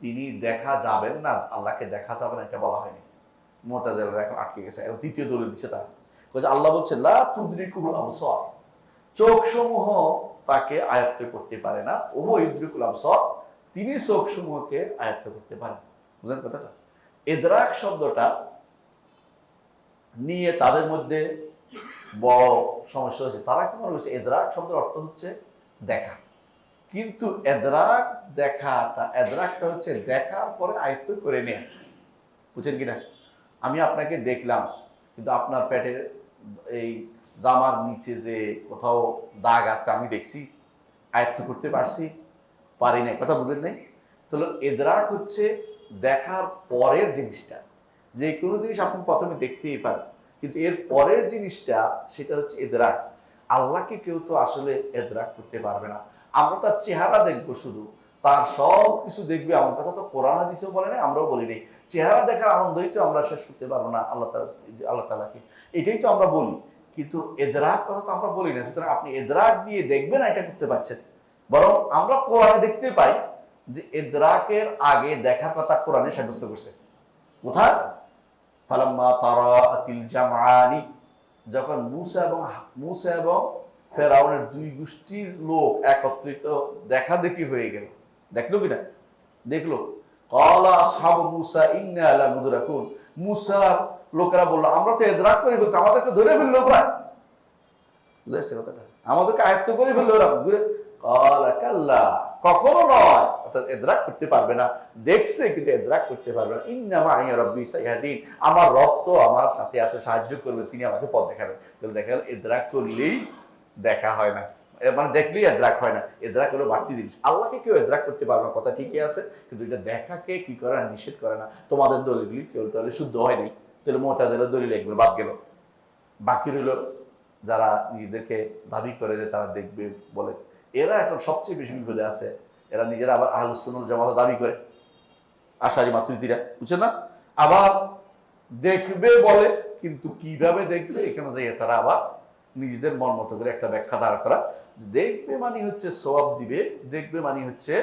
Speaker 1: তিনি দেখা যাবেন না, আল্লাহকে দেখা যাবে না এটা বলা হয়নি। মুতাজিলারা এখন আটকে গেছে। এখন দ্বিতীয় দলিল দিচ্ছে তারা, বলছে আল্লাহ বলছে লা তুদরিকুল আবসার, চোখ সমূহ তাকে আয়ত্ত করতে পারে না। ওহু ইদরিকুল আবসার, তিনি চোখ সমূহকে আয়ত্ত করতে পারেন। বুঝলেন কথাটা? ইদরাক শব্দটা নিয়ে তাদের মধ্যে বড় সমস্যা হচ্ছে। তারা কি মনে করছে ইদরাক শব্দের অর্থ হচ্ছে দেখা, কিন্তু এদরাকটা হচ্ছে দেখার পরে আয়ত্ত করে নেয়া। বুঝছেন কিনা? আমি আপনাকে দেখলাম, কিন্তু আপনার পেটের এই জামার নিচে যে কোথাও দাগ আছে আমি দেখছি, আয়ত্ত করতে পারি না। কথা বুঝেন নাই? তাহলে এদরাক হচ্ছে দেখার পরের জিনিসটা। যে কোনো জিনিস আপনি প্রথমে দেখতেই পারেন, কিন্তু এর পরের জিনিসটা সেটা হচ্ছে এদরাক। আল্লাহকে কেউ তো আসলে এদরাক করতে পারবে না। আমরা তার চেহারা দেখবো, শুধু তার সব কিছু দেখবে, আমার কথা তো কোরআন হাদিসেও বলে নাই, আমরাও বলি নাই। চেহারা দেখার আনন্দই তো আমরা শেষ করতে পারবো না আল্লাহ তাআলাকে, এটাই তো আমরা বলি, কিন্তু এদরাক কথা তো আমরা বলি না। সুতরাং আপনি এদরাক দিয়ে দেখবেন না, এটা করতে পারছেন। বরং আমরা কোরআনে দেখতে পাই যে এদরাকের আগে দেখার কথা কোরআনে সাব্যস্ত করছে। কোথায়? ফালাম্মা তারাআতিল জামআনি, যখন মূসা এবং ফেরাউনের দুই গোষ্ঠীর লোক একত্রিত দেখাদেখি হয়ে গেল। দেখলো কিনা? দেখলো। ক্বালা আসহাবু মূসা ইন্না লামুদরাকুন, মূসার লোকেরা বলল আমরা তো এদরাক করে ফেলছি, আমাদেরকে ধরে ফেললো প্রায়। বুঝে আসছে কথাটা? আমাদেরকে আয়ত্ত করে ফেললো ওরা। ক্বালা কাল্লা, কখনো নয়। অর্থাৎ এদরাক করতে পারবে না, দেখছে কিন্তু এদরাক করতে পারবে না। ইন্না মাইয়া রাব্বি সাইয়াহদিন, আমার রব তো আমার সাথে আছে, সাহায্য করবে, তিনি আমাকে পথ দেখাবেন। তাহলে দেখা গেল এদরাক করলেই দেখা হয় না, মানে দেখলেই এদরাক হয় না। এদরাক হলো বাড়তি জিনিস। আল্লাহকে কেউ এদরাক করতে পারবে না, কথা ঠিকই আছে, কিন্তু এটা দেখাকে কি করে না, নিষেধ করে না। তোমাদের দলিলগুলি কেউ তাহলে শুদ্ধ হয় নাই। তাহলে মুতাজিলার দলিল এগুলো বাদ গেল। বাকি রইল যারা নিজেদেরকে দাবি করে যে তারা দেখবে বলে, এরা এখন সবচেয়ে বেশি বিপদে আছে। এরা নিজেরা আবার আহলুস সুন্নাহ জামাত দাবি করে, আশারি মাতুরিদিরা, বুঝছেন না? আবার দেখবে বলে, কিন্তু কিভাবে দেখবে এখানে যাই তারা আবার নিজেদের মন মতো করে একটা ব্যাখ্যা দাঁড় করা। দেখবে মানে হচ্ছে সওয়াব দিবে, দেখবে মানে হচ্ছে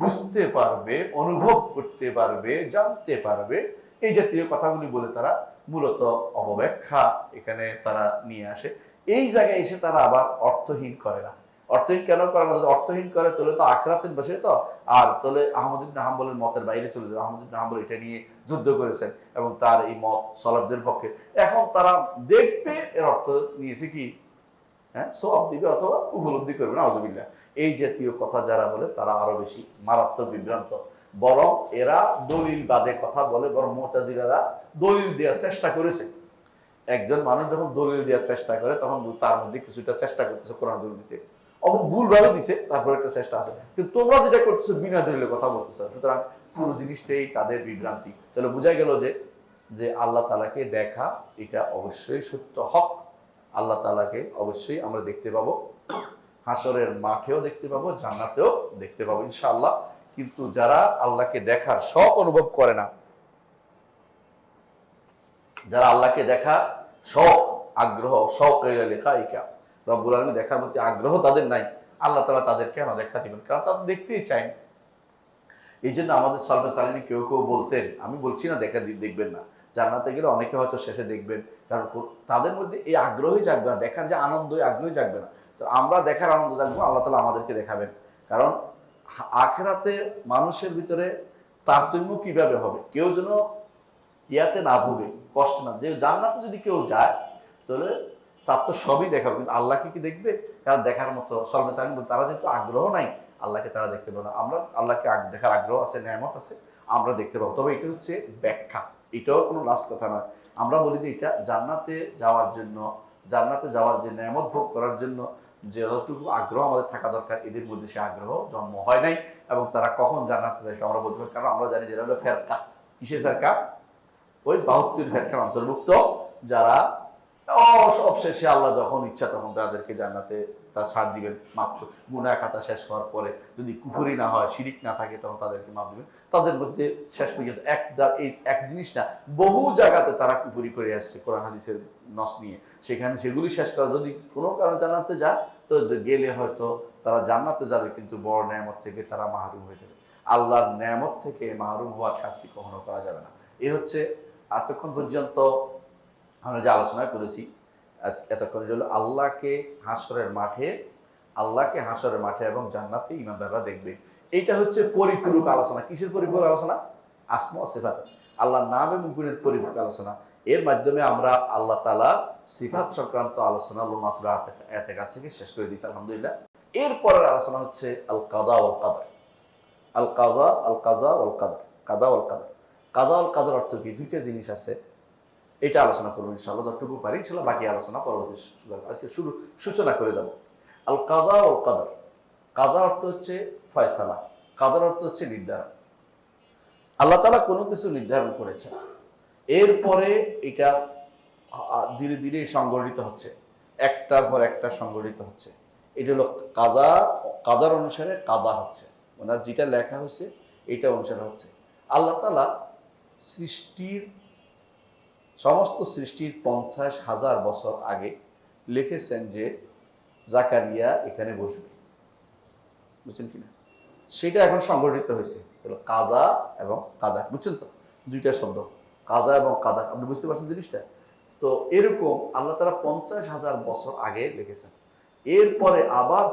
Speaker 1: বুঝতে পারবে, অনুভব করতে পারবে, জানতে পারবে, এই জাতীয় কথাগুলি বলে তারা মূলত অপব্যাখ্যা এখানে তারা নিয়ে আসে। এই জায়গায় এসে তারা আবার অর্থহীন করে না। অর্থহীন কেন করে না? যদি অর্থহীন করে তাহলে তো আখরাতের বসে তো, আর তাহলে আহমদ ইবনে হাম্বলের মতের বাইরে চলে যাবে। আহমদ ইবনে হাম্বল এটা নিয়ে যুদ্ধ করেছেন এবং তার এই মত সলাফদের পক্ষে। এখন তারা দেখবে এর অর্থ নিয়েছে কি, হ্যাঁ, সওয়াব দিবে অথবা উপলব্ধি করবে না, আউযুবিল্লাহ। এই জাতীয় কথা যারা বলে তারা আরো বেশি মারাত্মক বিভ্রান্ত। বরং এরা দলিল বাদে কথা বলে, বরং মুতাজিলারা দলিল দেওয়ার চেষ্টা করেছে। একজন মানুষ যখন দলিল দেওয়ার চেষ্টা করে তখন তার মধ্যে কিছুটা চেষ্টা করতেছে কোরআন দলিল দিতে, ভুলভাবে দিছে, তারপর একটা চেষ্টা আছে। কিন্তু তোমরা যেটা করতেছো বিনা দলিলে কথা বলতেছো, সুতরাং পুরো জিনিসটাই তাদের বিভ্রান্তি। তাহলে বোঝাই গেল যে আল্লাহ তাআলাকে দেখা এটা অবশ্যই সত্য, হক। আল্লাহ তাআলাকে অবশ্যই আমরা দেখতে পাবো, হাসরের মাঠেও দেখতে পাবো, জান্নাতেও দেখতে পাবো ইনশাআল্লাহ। কিন্তু যারা আল্লাহকে দেখার শখ অনুভব করে না, যারা আল্লাহকে দেখা শখ, আগ্রহ, শখ লেখাইকা রব্বুল আলামিন দেখার প্রতি আগ্রহ তাদের নাই, আল্লাহ তাআলা তাদের কেন দেখা দিবেন? কারণ তারা দেখতেই চায় না। এই জন্য আমাদের সালফে সালিহিন কেউ বলতেন, আমি বলছি না দেখবেন না, জান্নাতে গেলে অনেকে হয়তো শেষে দেখবেন, কারণ তাদের মধ্যে এই আগ্রহই জাগবে না, দেখার যে আনন্দ, এই আগ্রহই জাগবে না। তো আমরা দেখার আনন্দ জাগবো, আল্লাহ তাআলা আমাদেরকে দেখাবেন। কারণ আখিরাতে মানুষের ভিতরে তারতম্য কিভাবে হবে, কেউ যেন ইয়াতে না ভোগে, কষ্ট না। যে জান্নাতে যদি কেউ যায় তাহলে তার তো সবই দেখাবে, কিন্তু আল্লাহকে কি দেখবে? কারণ দেখার মতো সালফে সালিহিন তারা যেহেতু আগ্রহ নাই, আল্লাহকে তারা দেখতে পাবে না। আমরা আল্লাহকে দেখার আগ্রহ আছে, নেয়ামত আছে, আমরা দেখতে পাবো। তবে এটা হচ্ছে ব্যাখ্যা, এটাও কোনো লাস্ট কথা নয়। আমরা বলি যে এটা জান্নাতে যাওয়ার জন্য, জান্নাতে যাওয়ার যে নেয়ামত ভোগ করার জন্য যে যতটুকু আগ্রহ আমাদের থাকা দরকার, এদের মধ্যে সে আগ্রহ জন্ম হয় নাই। এবং তারা কখন জান্নাতে যায় আমরা বলতে পারি, কারণ আমরা জানি যেটা হলো ফেরকা। কিসের ফেরকা? ওই 72 ফেরকার অন্তর্ভুক্ত, যারা সব শেষে আল্লাহ যখন ইচ্ছা তখন তাদেরকে জান্নাতে তার ছাড় দিবেন, মাফ গুনাহ খাতা শেষ হওয়ার পরে যদি কুফরি না হয়, শিরিক না থাকে, তখন তাদেরকে মাফ দিবেন। তাদের মধ্যে শেষ পর্যন্ত এই এক জিনিস না, বহু জায়গাতে তারা কুফরি করে আসছে কোরআন হাদিসের নস নিয়ে, সেখানে সেগুলি শেষ করা। যদি কোনো কারণে জান্নাতে যায় তো গেলে হয়তো তারা জান্নাতে যাবে, কিন্তু বড় নেয়ামত থেকে তারা মাহরুম হয়ে যাবে। আল্লাহর নেয়ামত থেকে মাহরুম হওয়ার কাজটি কখনো করা যাবে না। এই হচ্ছে এতক্ষণ পর্যন্ত আমরা যে আলোচনা করেছি, এতক্ষণ হলো আল্লাহকে হাসরের মাঠে এবং জান্নাতে ঈমানদাররা দেখবে। এইটা হচ্ছে পরিপূরক আলোচনা। কিসের পরিপূরক আলোচনা? আসমা ও সিফাত, আল্লাহর নাম এবং গুণের পরিপূরক আলোচনা। এর মাধ্যমে আমরা আল্লাহ তাআলা সিফাত সংক্রান্ত আলোচনা মাত্র এতে থেকে শেষ করে দিয়েছি আলহামদুলিল্লাহ। এরপরের আলোচনা হচ্ছে আল কাদা ওয়াল কাদর। আল কাদা ওয়াল কাদর, কাদা ওয়াল কাদর। কাদা ওয়াল কাদর অর্থ কি? দুইটা জিনিস আছে, এটা আলোচনা করবো ইনশাআল্লাহ, যতটুকু পারি ইনশাআল্লাহ। বাকি আলোচনা পরবর্তী আজকে শুরু সূচনা করে যাব। আল কাদা ওয়াল কাদর। কাদা অর্থ হচ্ছে ফয়সালা, কাদর অর্থ হচ্ছে নির্ধারণ। আল্লাহ তাআলা কোনো কিছু নির্ধারণ করেছেন, এরপরে এটা ধীরে ধীরে সংগঠিত হচ্ছে, একটার পর একটা সংগঠিত হচ্ছে। এটা হলো কাদা। কাদার অনুসারে কাদা হচ্ছে, মানে যেটা লেখা হয়েছে এটা অনুসারে হচ্ছে। আল্লাহ তাআলা সমস্ত সৃষ্টির 50,000 বছর আগে লিখেছেন যে জাকারিয়া এখানে বসবে, বুঝছেন কিনা? সেটা এখন সংগঠিত হয়েছে, কাদা এবং কাদা, বুঝছেন তো? দুইটা শব্দ, কাদা এবং কাদা, আপনি বুঝতে পারছেন জিনিসটা? তো এরকম আল্লাহ তাআলা 50,000 বছর আগে লিখেছেন। এরপরে আবার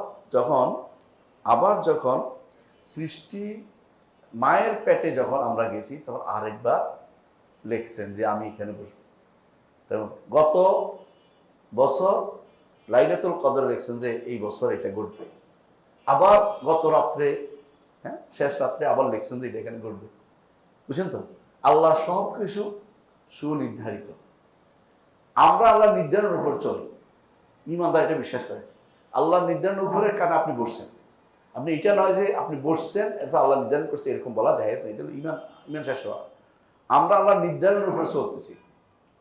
Speaker 1: যখন সৃষ্টি মায়ের পেটে যখন আমরা গেছি, তখন আরেকবার লিখছেন যে আমি এখানে বসবো। তেমন গত বছর লাইলাতুল কদর লিখছেন যে এই বছর এটা ঘটবে। আবার গত রাত্রে, শেষ রাত্রে আবার লিখছেন যে এটা এখানে ঘটবে, বুঝছেন তো? আল্লাহ সব কিছু সুনির্ধারিত। আমরা আল্লাহ নির্ধারণের উপর চলি, ঈমানদার এটা বিশ্বাস করে। আল্লাহ নির্ধারণের উপরে কারণ আপনি বসছেন, আপনি এটা নয় যে আপনি বসছেন এরপর আল্লাহ নির্ধারণ করছে, এরকম বলা যায় না। এটা হলো ঈমান শেষ হওয়া। আমরা আল্লাহ নির্ধারণের উপরে চলতেছি।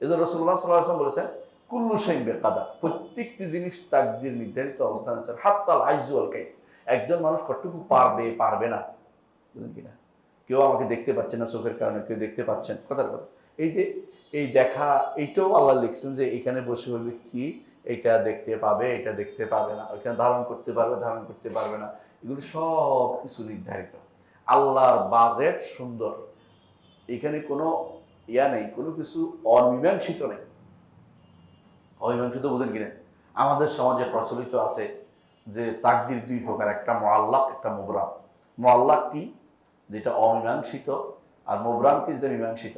Speaker 1: এই জন্য রাসূলুল্লাহ সাল্লাল্লাহু আলাইহি ওয়াসাল্লাম বলেছেন কুল্লু শাইইন বিকাদা, প্রত্যেকটি জিনিস তাকদীর নির্ধারিত অবস্থানে আছে। হাত্তাল আইজ ওয়াল কাইস, একজন মানুষ কতটুকু পারবে না, বুঝলেন কিনা? কেউ আমাকে দেখতে পাচ্ছে না চোখের কারণে, কেউ দেখতে পাচ্ছেন, কথার কথা। এই যে এই দেখা, এইটাও আল্লাহ লিখছেন যে এখানে বসে ওই ব্যক্তি এটা দেখতে পাবে, এটা দেখতে পাবে না, ওইখানে ধারণ করতে পারবে, ধারণ করতে পারবে না। এগুলো সব কিছু নির্ধারিত। আল্লাহর বাজেট সুন্দর, এখানে কোনো নেই, কোনো কিছু অমীমাংসিত নেই। অমীমাংসিত বুঝেন কিনা? আমাদের সমাজে প্রচলিত আছে যে তাকদির দুই প্রকার, একটা মুআল্লাক, একটা মুবরাম। মুআল্লাক কি? যেটা অমীমাংসিত, আর মুবরাম কি? যেটা মীমাংসিত।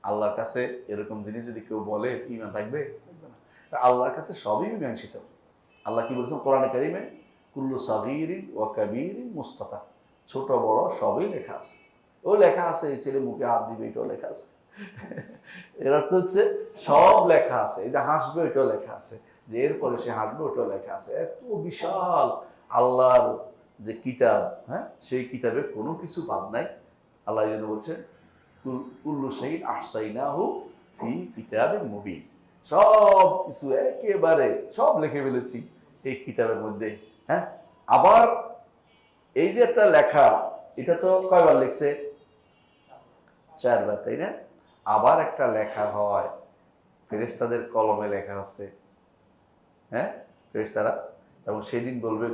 Speaker 1: আল্লাহর কাছে এরকম জিনিস যদি কেউ বলে ঈমান থাকবে? থাকবে না। আল্লাহর কাছে সবই মীমাংসিত। আল্লাহ কি বলছেন কোরআনে কারিমে? কুল্লু সাগীরিন ওয়া কাবীরিন মুস্তাতার, ছোট বড় সবই লেখা আছে। ও লেখা আছে এই ছেলে মুখে হাত দিবে, এটাও লেখা আছে। এর অর্থ হচ্ছে সব লেখা আছে। এই যে হাসবে ওইটাও লেখা আছে, যে এরপরে সে হাঁটবে ওইটাও লেখা আছে। এত বিশাল আল্লাহর যে কিতাব, সেই কিতাবে কোনো কিছু বাদ নাই। আল্লাহ এই জন্য বলছে কুল্লু শাইইন আহসাইনাহু ফি কিতাবিন মুবিন, সব কিছু একেবারে সব লিখে ফেলেছি এই কিতাবের মধ্যে। আবার এই যে একটা লেখা, এটা তো কয়বার লিখছে? 4 বার, তাই না? আবার একটা লেখা হয়, ফেরেশতাদের কলমে লেখা আছে, ফেরেশতারা, এবং সেদিন বলবে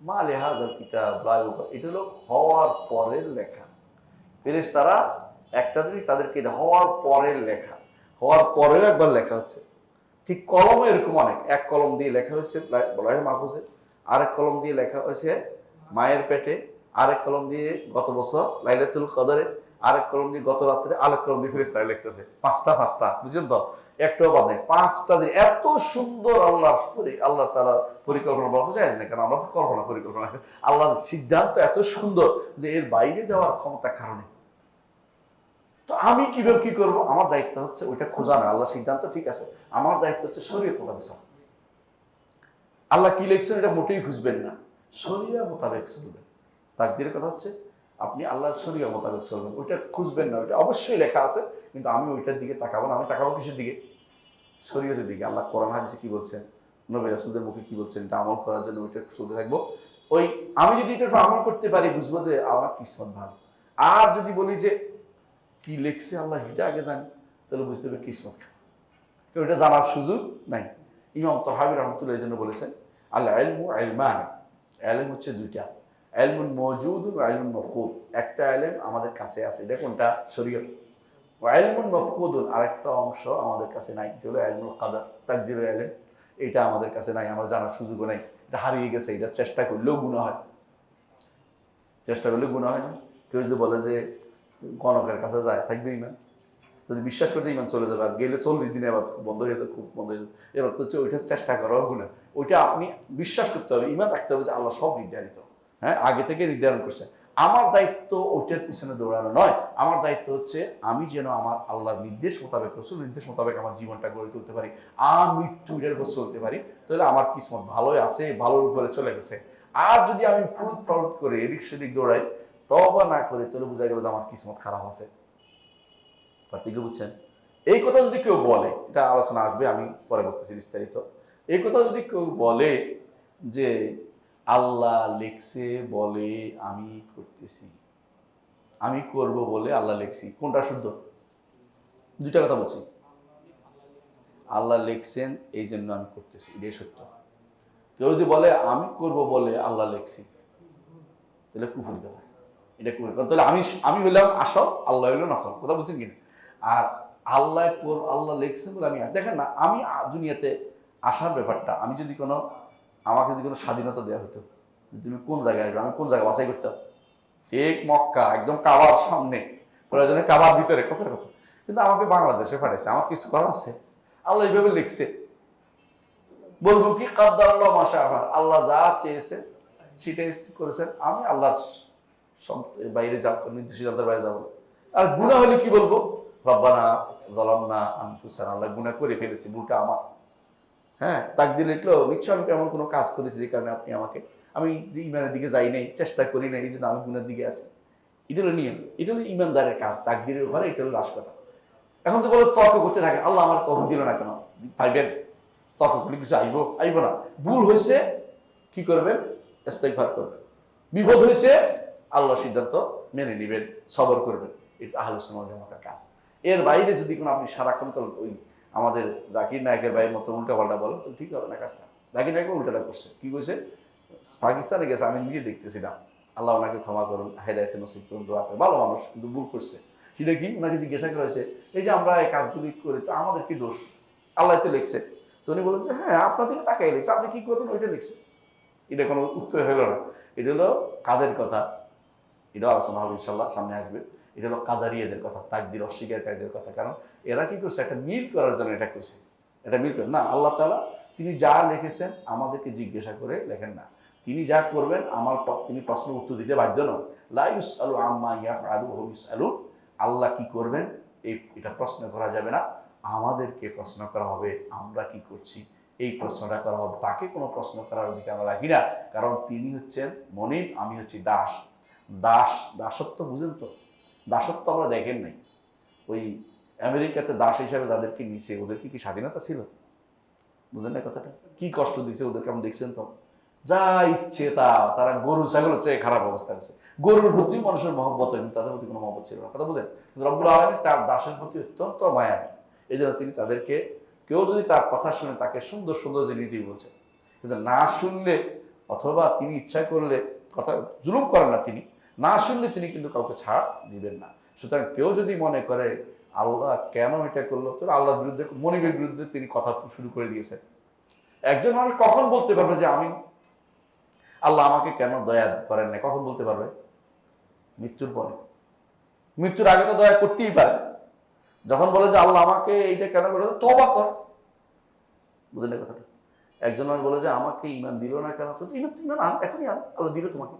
Speaker 1: মা লিহাযাল কিতাব লা ইউকার, এটা হলো হওয়ার পরের লেখা। ফেরেশতারা একটা জিনিস তাদেরকে হওয়ার পরের লেখা, হওয়ার পরেও একবার লেখা হচ্ছে। ঠিক কলমে এরকম অনেক, এক কলম দিয়ে লেখা হয়েছে লাউহে মাহফুজে, আরেক কলম দিয়ে লেখা হয়েছে মায়ের পেটে, আরেক কলম দিয়ে গত বছর লাইলাতুল কদরে, আরেক কলম দিয়ে গত রাত্রে, আরেক কলম দিয়ে ফেরেশতারা লিখতেছে। পাঁচটা, বুঝছেন তো? একটাও বাদ নেই। 5টা দিন এত সুন্দর আল্লাহ তাআলা পরিকল্পনা বলা যায় না, কারণ আমরা তো পরিকল্পনা, আল্লাহর সিদ্ধান্ত এত সুন্দর যে এর বাইরে যাওয়ার ক্ষমতা কারণে। তো আমি কিভাবে কি করব? আমার দায়িত্ব হচ্ছে ওইটা খোঁজা না। আল্লাহ সিদ্ধান্ত ঠিক আছে, আমার দায়িত্ব হচ্ছে শরীয়ত মোতাবেক চলা। আল্লাহ কি লিখছেন এটা মোটেই খুঁজবেন না, শরীয়ত মোতাবেক চলবেন। তাকদীরের কথা হচ্ছে আপনি আল্লাহর শরীয়ত মোতাবেক চলবেন, ওইটা খুঁজবেন না। ওইটা অবশ্যই লেখা আছে, কিন্তু আমি ওইটার দিকে তাকাবো না। আমি তাকাবো কিসের দিকে? শরীয়তের দিকে। আল্লাহ কোরআন হাদিসে কি বলছেন, নবী রাসূলদের মুখে কি বলছেন, এটা আমল করার জন্য ওইটা চলতে থাকবো। আমি যদি এটা আমল করতে পারি, বুঝবো যে আমার কিসমত ভালো। আর যদি বলি যে কি লিখছে আল্লাহ এটা আগে জানি, তাহলে বুঝতে হবে কিসমত খারাপ, কেউ এটা জানার সুযোগ নাই। ইমাম তাহাবী রাহমাতুল্লাহ এই জন্য বলেছেন আল ইলমু ইলমান, ইলম হচ্ছে দুইটা, ইলমুন মাওজুদুন ওয়া ইলমুন মাফকুদ। একটা ইলম আমাদের কাছে আছে, এটা কোনটা? শরীয়ত। ওয়া ইলমুন মাফকুদুন, আরেকটা অংশ আমাদের কাছে নাই, এটা হলো ইলমুল কাদার, তাকদীরের ইলম। এটা আমাদের কাছে নাই, আমরা জানার সুযোগও নাই, এটা হারিয়ে গেছে। এটা চেষ্টা করলেও গুনাহ হয়, চেষ্টা করলে গুনাহ হয় না? কেউ যদি বলে যে গণকের কাছে যায়, থাকবে ইমান? যদি বিশ্বাস করতে ইমান চলে যাবে, আর গেলে 40 দিনে এবার বন্ধ হয়ে যাবে, খুব বন্ধ হয়ে যাবে। এবার তো হচ্ছে ওইটা চেষ্টা করাও গুনাহ। ওইটা আপনি বিশ্বাস করতে হবে, ইমান রাখতে হবে যে আল্লাহ সব নির্ধারিত, হ্যাঁ, আগে থেকে নির্ধারণ করছে। আমার দায়িত্ব ওইটার পিছনে দৌড়ানো নয়। আমার দায়িত্ব হচ্ছে আমি যেন আমার আল্লাহর নির্দেশ মোতাবেক, রাসূলের নির্দেশ মোতাবেক আমার জীবনটা গড়ে তুলতে পারি, মৃত্যু এটার উপর চলতে পারি, তাহলে আমার কিসমত ভালোই আছে, ভালোর উপরে চলে গেছে। আর যদি আমি ফুরুত ফারুত করে এদিক সেদিক দৌড়াই, তওবা না করে, তাহলে বোঝা গেল যে আমার কিসমত খারাপ আছে। পার্থক্য বুঝছেন? এই কথা যদি কেউ বলে, এটা আলোচনা আসবে, আমি পরে বলতেছি বিস্তারিত। এই কথা যদি কেউ বলে যে আল্লাহ লেখছে বলে আমি করতেছি, আমি করব বলে আল্লাহ লেখছি, কোনটা শুদ্ধ? দুইটা কথা বলছি। আল্লাহ লিখছেন এই জন্য আমি করতেছি, এটাই সত্য। কেউ যদি বলে আমি করব বলে আল্লাহ লেখছি, তাহলে কুফরি কথা, এটা কুফরি কথা। তাহলে আমি হইলাম আসল, আল্লাহ হইল নকল, কথা বলছেন কিনা? আর আল্লাহ লিখছেন বলে আমি দেখেন না, আমি দুনিয়াতে আসার ব্যাপারটা, আমাকে যদি কোনো স্বাধীনতা দেওয়া হতো যে তুমি কোন জায়গায় আসবে, আমি কোন জায়গায় বাছাই করতাম? ঠিক মক্কা, একদম কাবার সামনে, প্রয়োজনে কাবার ভিতরে, কথার কথা। কিন্তু আমাকে বাংলাদেশে পাঠাইছে, আমার কিছু করার আছে? আল্লাহ এইভাবে লিখছে, বলবো কি কাদ্দারাল্লাহু মা শাআ ফাআল, আল্লাহ যা চেয়েছে সেটাই করেছেন, আমি আল্লাহর বাইরে যাব, নির্দেশিতের বাইরে যাব। আর গুনাহ হলে কি বলবো? রব্বানা যালামনা আনফুসানা, আল্লাহ গুনাহ করে ফেলেছি, ভুলটা আমার। হ্যাঁ, তাকদীর লিখলো, নিশ্চয় আমি এমন কোনো কাজ করেছি যে কারণে আপনি আমাকে, আমি ইমানের দিকে যাই নাই, চেষ্টা করি নাই, এই জন্য আমি গুনার দিকে আছি। এটা হলো নিয়ম, এটা হলো ইমানদারের কাজ, তাকদীরের উপরে এটা হলো লাশ কথা। এখন তো বলো তর্ক করতে থাকে, আল্লাহ আমার তর্ক দিল না কেন? ভাইবেন তর্ক করলে কিছু আইব না। ভুল হয়েছে কি করবেন? ইস্তেগফার করবেন। বিপদ হয়েছে আল্লাহ সিদ্ধান্ত মেনে নেবেন, সবর করবেন। এটা আহলে সুন্নাত ওয়াল জামাতের কাজ। এর বাইরে যদি কোনো আপনি সারাক্ষণ ওই আমাদের জাকির নায়কের ভাইয়ের মতো উল্টাপাল্টা বলেন, তো ঠিক হবে না কাজটা। জাকির নায়ক উল্টাটা করছে, কি কইছে? পাকিস্তানে গেছে, আমি নিজে দেখতেছিলাম। আল্লাহ ওনাকে ক্ষমা করুন, হেদায়েত নসিব করুন, দোয়া করুন। ভালো মানুষ, কিন্তু ভুল করছে। সেটা কি? ওনাকে জিজ্ঞাসা করা হয়েছে, এই যে আমরা এই কাজগুলি করি, তো আমাদের কি দোষ? আল্লাহ তো লিখছে। তো উনি বলেন যে হ্যাঁ, আপনার দিকে তাকাই লিখছে, আপনি কি করবেন ওইটা লিখছে। এটা কোনো উত্তর হলো না। এটা হলো কাদের কথা, এটাও আলোচনা হবে ইনশাল্লাহ, সামনে আসবে। এটা হলো কাদারিয়াদের কথা, তাকদীর অস্বীকারীদের কথা। কারণ এরা কি করছে? একটা মিল করার জন্য এটা করছে। এটা মিল করে না, আল্লাহ তাআলা তিনি যা লিখেছেন আমাদেরকে জিজ্ঞাসা করে লেখেন না। তিনি যা করবেন তিনি প্রশ্ন উত্তর দিতে বাধ্য নন। লা ইউসআলু আম্মা ইয়াফআলু ওয়া হুম ইউসআলুন। আল্লাহ কি করবেন এটা প্রশ্ন করা যাবে না, আমাদেরকে প্রশ্ন করা হবে আমরা কি করছি, এই প্রশ্নটা করা হবে। তাকে কোনো প্রশ্ন করার অধিকার আমরা রাখি না, কারণ তিনি হচ্ছেন মনিব, আমি হচ্ছি দাস। দাসত্ব বুঝেন তো? দাসত্ব আমরা দেখেন নাই। ওই আমেরিকাতে দাস হিসাবে যাদেরকে নিছে, ওদেরকে কি স্বাধীনতা ছিল? বুঝেন না কথাটা? কি কষ্ট দিছে ওদেরকে, আপনি দেখছেন তো? যা ইচ্ছে তারা গরু ছাগলের চেয়ে খারাপ অবস্থা হয়েছে। গরুর প্রতি মানুষের মহব্বত হয়, কিন্তু তাদের প্রতি কোনো মহব্বত ছিল না, কথা বুঝেন? কিন্তু রব্বুল আলামিন তার দাসের প্রতি অত্যন্ত মায়াবী। এই জন্য তিনি তাদেরকে, কেউ যদি তার কথা শুনে তাকে সুন্দর সুন্দর যে নীতি বলছেন, কিন্তু না শুনলে, অথবা তিনি ইচ্ছা করলে, কথা জুলুম করেন না তিনি, না শুনলে তিনি কিন্তু কাউকে ছাড় দিবেন না। সুতরাং কেউ যদি মনে করে আল্লাহ কেন এটা করলো, তো আল্লাহর বিরুদ্ধে, মনিবের বিরুদ্ধে তিনি কথা শুরু করে দিয়েছেন। একজন মানুষ কখন বলতে পারবে যে আল্লাহ আমাকে কেন দয়া করেন না? কখন বলতে পারবে? মৃত্যুর পরে। মৃত্যুর আগে তো দয়া করতেই পারে। যখন বলে যে আল্লাহ আমাকে এইটা কেন করে, তওবা কর। বুঝলেন কথাটা? একজন মানুষ বলে যে আমাকে ঈমান দিল না কেন, তো ঈমান আন, এখনই আন, আল্লাহ দিবে তোমাকে।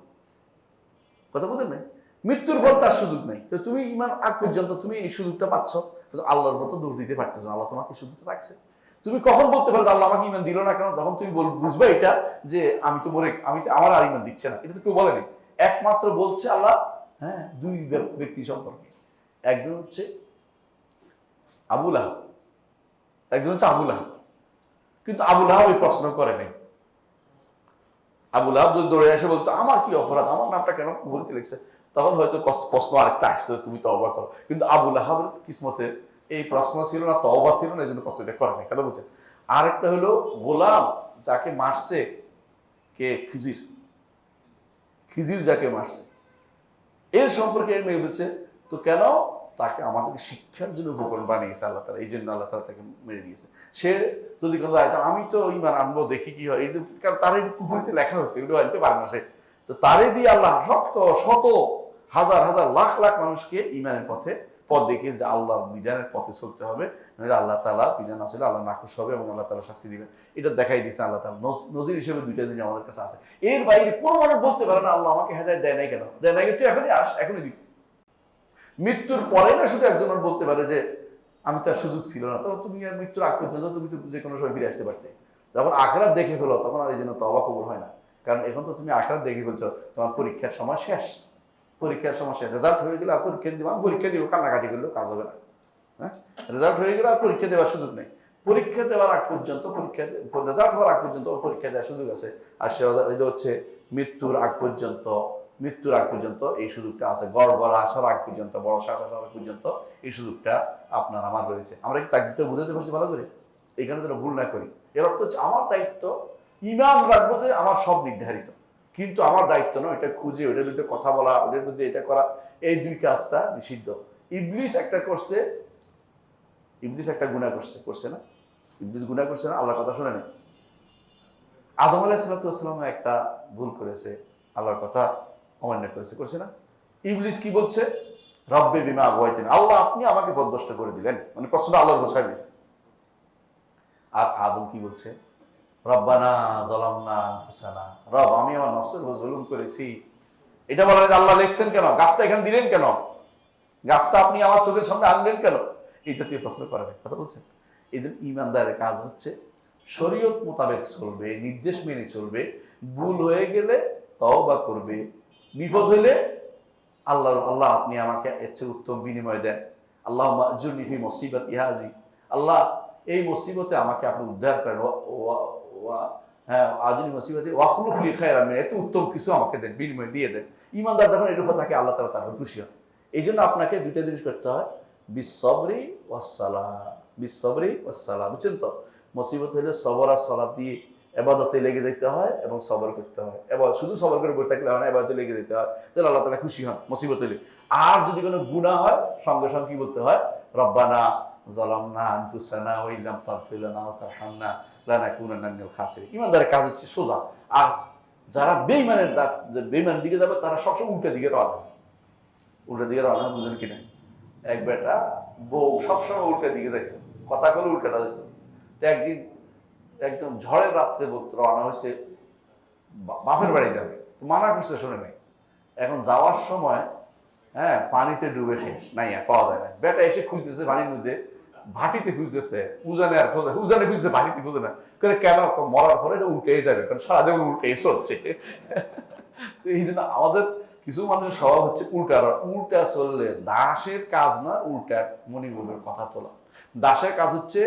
Speaker 1: কথা বুঝলেন না? মৃত্যুর পর তার সুযোগ নেই। তো তুমি ঈমান আগ পর্যন্ত তুমি এই সুযোগটা পাচ্ছ, কিন্তু আল্লাহর মতো দূর দিতে পারতেছ না। আল্লাহ তোমাকে সুযোগটা রাখছে। তুমি কখন বলতে পারো যে আল্লাহ আমাকে ঈমান দিল না কেন? যখন তুমি বুঝবে এটা যে আমার আর ঈমান দিচ্ছে না। এটা তো কেউ বলেনি। একমাত্র বলছে আল্লাহ, হ্যাঁ, দুই ব্যক্তি সম্পর্কে। একজন হচ্ছে আবু লাহাব, একজন হচ্ছে আবু লাহাব। কিন্তু আবু লাহাব এই প্রশ্ন করে নাই। আবু লাহাব যদি দৌড়ে এসে বলতো আমার কি অপরাধ, আমার নামটা কেন বলতে লিখছে, তখন হয়তো প্রশ্ন আরেকটা আসছে, তুমি তওবা করো। কিন্তু আবু লাহাবের কিসমতে এই প্রশ্ন ছিল না, তওবা ছিল না, এই জন্য প্রশ্নটা করে নাই। কথা বুঝছেন? আরেকটা হলো গোলাম যাকে মারছে কে, খিজির। খিজির যাকে মারছে, এর সম্পর্কে এর মেয়ে বলছে তো কেন, তাকে আমাদেরকে শিক্ষার জন্য উপকরণ বানিয়েছে আল্লাহ তাআলা, এই জন্য আল্লাহ তাআলা তাকে মেরে দিয়েছে। সে যদি কোনো আমি তো ইমান আনবো দেখি কি হয়, কারণ তার এই কুফরিতে লেখা হয়েছে, এগুলো আনতে পারে না সে। তো তারে দিয়ে আল্লাহ শত হাজার হাজার লাখ লাখ মানুষকে ইমানের পথ দেখিয়ে যে আল্লাহর বিধানের পথে চলতে হবে, আল্লাহ তাআলা বিধান আসলে আল্লাহ নাখুশ হবে এবং আল্লাহ তাআলা শাস্তি দিবেন। এটা দেখাই দিচ্ছে আল্লাহ তাআলা। নজির হিসেবে দুইটা জিনিস আমাদের কাছে আছে। এর বাইরে কোনো মানুষ বলতে পারে না আল্লাহ আমাকে হেদায়েত দেয় নাই কেন, দেয় নাই, তুই এখনই আস, এখনই দিবি। মৃত্যুর পরে না শুধু একজন বলতে পারে যে আমি তো আর সুযোগ ছিল না, তো তুমি আর মৃত্যুর আগ পর্যন্ত তুমি তো যে কোনো সময় ফিরে আসতে পারতে। যখন আখিরাত দেখে ফেলো তখন আর এই জন্য তওবা কবুল হয় না, কারণ এখন তো তুমি আখিরাত দেখে ফেলছো, তোমার পরীক্ষার সময় শেষ, পরীক্ষার সময় শেষ, রেজাল্ট হয়ে গেলে আর পরীক্ষা দিব, আমি পরীক্ষা দিব, কান্নাকাটি করলেও কাজ হবে না। হ্যাঁ, রেজাল্ট হয়ে গেলে আর পরীক্ষা দেওয়ার সুযোগ নেই, পরীক্ষা দেওয়ার আগ পর্যন্ত, রেজাল্ট হওয়ার আগ পর্যন্ত পরীক্ষা দেওয়ার সুযোগ আছে। আর সে হচ্ছে মৃত্যুর আগ পর্যন্ত এই সুযোগটা আছে, গড় আসার আগ পর্যন্ত, বড় শ্বাস আসার আগ পর্যন্ত এই সুযোগটা আপনার আমার রয়েছে। আমরা কি তাকদীরটা বুঝাতে পারছি ভালো করে? এখানে যেন ভুল না করি। এর অর্থ হচ্ছে আমার দায়িত্ব ঈমান রাখবো যে আমার সব নির্ধারিত, কিন্তু আমার দায়িত্ব নয় এটা খুঁজে ওটার বিরুদ্ধে কথা বলা, ওটার বিরুদ্ধে এটা করা, এই দুই কাজটা নিষিদ্ধ। ইবলিস একটা গুনাহ করছে না? ইবলিস গুনাহ করছে না? আল্লাহর কথা শুনে না? আদম আলাইহিস সালাম একটা ভুল করেছে, আল্লাহর কথা অমান্য করছে না? ইবলিস কি বলছে? রব্বি বিমা আগাওয়াইতানি, আল্লাহ আপনি আমাকে পথভ্রষ্ট করে দিলেন, মানে প্রশ্নটা আল্লাহর বসায় দিয়েছে। আর আদম কি বলছে? রব্বানা যালামনা আনফুসানা, রব আমি আমার নফসের উপর জুলুম করেছি। এটা বলা যায় আল্লাহ লিখছেন কেন, গাছটা এখানে দিলেন কেন, গাছটা আপনি আমার চোখের সামনে আনলেন কেন, এই জাতীয় প্রশ্ন করার কথা বলছেন। এই জন্য ইমানদারের কাজ হচ্ছে শরীয়ত মোতাবেক চলবে, নির্দেশ মেনে চলবে, ভুল হয়ে গেলে তওবা করবে, বিপদ হইলে আল্লাহ আপনি আমাকে এর চেয়ে উত্তম বিনিময় দেন, আল্লাহ মাজুরনি ফি মুসিবাতি হাজি, আল্লাহ এই মুসিবতে আমাকে আপনি উদ্ধার করেন, হ্যাঁ আজনি মুসিবতে ওয়াখলুফ লি খায়রান মিনহা, এত উত্তম কিছু আমাকে দেন, বিনিময় দিয়ে দেন। ইমানদার যখন এর উপর থাকে আল্লাহ তাআলা তার খুশি হন। এই জন্য আপনাকে দুইটা জিনিস করতে হয়, বিসসবরি ওয়াসসালাহ, বিসসবরি ওয়াসসালাহ, বুঝছেন তো? মুসিবত হলে সবর আর সালাত দিয়ে ইবাদতে লেগে যেতে হয় এবং সবর করতে হয়। এবার শুধু সবর করে বসে থাকলে হয় না, ইবাদতে লেগে যেতে হয়, তাহলে আল্লাহ তাআলা খুশি হন মুসিবত হলে। আর যদি কোনো গুনাহ হয় সঙ্গে সঙ্গে কি বলতে হয়? রব্বানা যালামনা আনফুসানা ওয়া ইল্লাম তাগফির লানা ওয়া তারহামনা লানাকুনান্না মিনাল খাসিরিন। ইমানদারের কাজ হচ্ছে সোজা। আর যারা বেঈমানের দিকে যাবে তারা সবসময় উল্টা দিকে রওনা হয়, বুঝেন কিনা? এক বেটা বউ সবসময় উল্টা দিকে যাইতো, কথা বলে উল্টাটা যেত। তো একদিন একদম ঝড়ের রাত্রে রওনা হয়েছে, বাপের বাড়ি যাবে, তো মানা করছে, শোনে নাই। এখন যাওয়ার সময় হ্যাঁ পানিতে ডুবে শেষ, নাই আর পাওয়া যায় না। বেটা এসে খুঁজতেছে পানির মধ্যে, ভাটিতে খুঁজতেছে, উজানে খুঁজতেছে, ভাটিতে খুঁজে না। কেন? মরার পরে এটা উল্টেই যাবে, কারণ সারাদিন উল্টেই চলছে। তো এই জন্য আমাদের কিছু মানুষের স্বভাব হচ্ছে উল্টা চললে দাসের কাজ না, উল্টা মনিবের কথা তোলা। দাসের কাজ হচ্ছে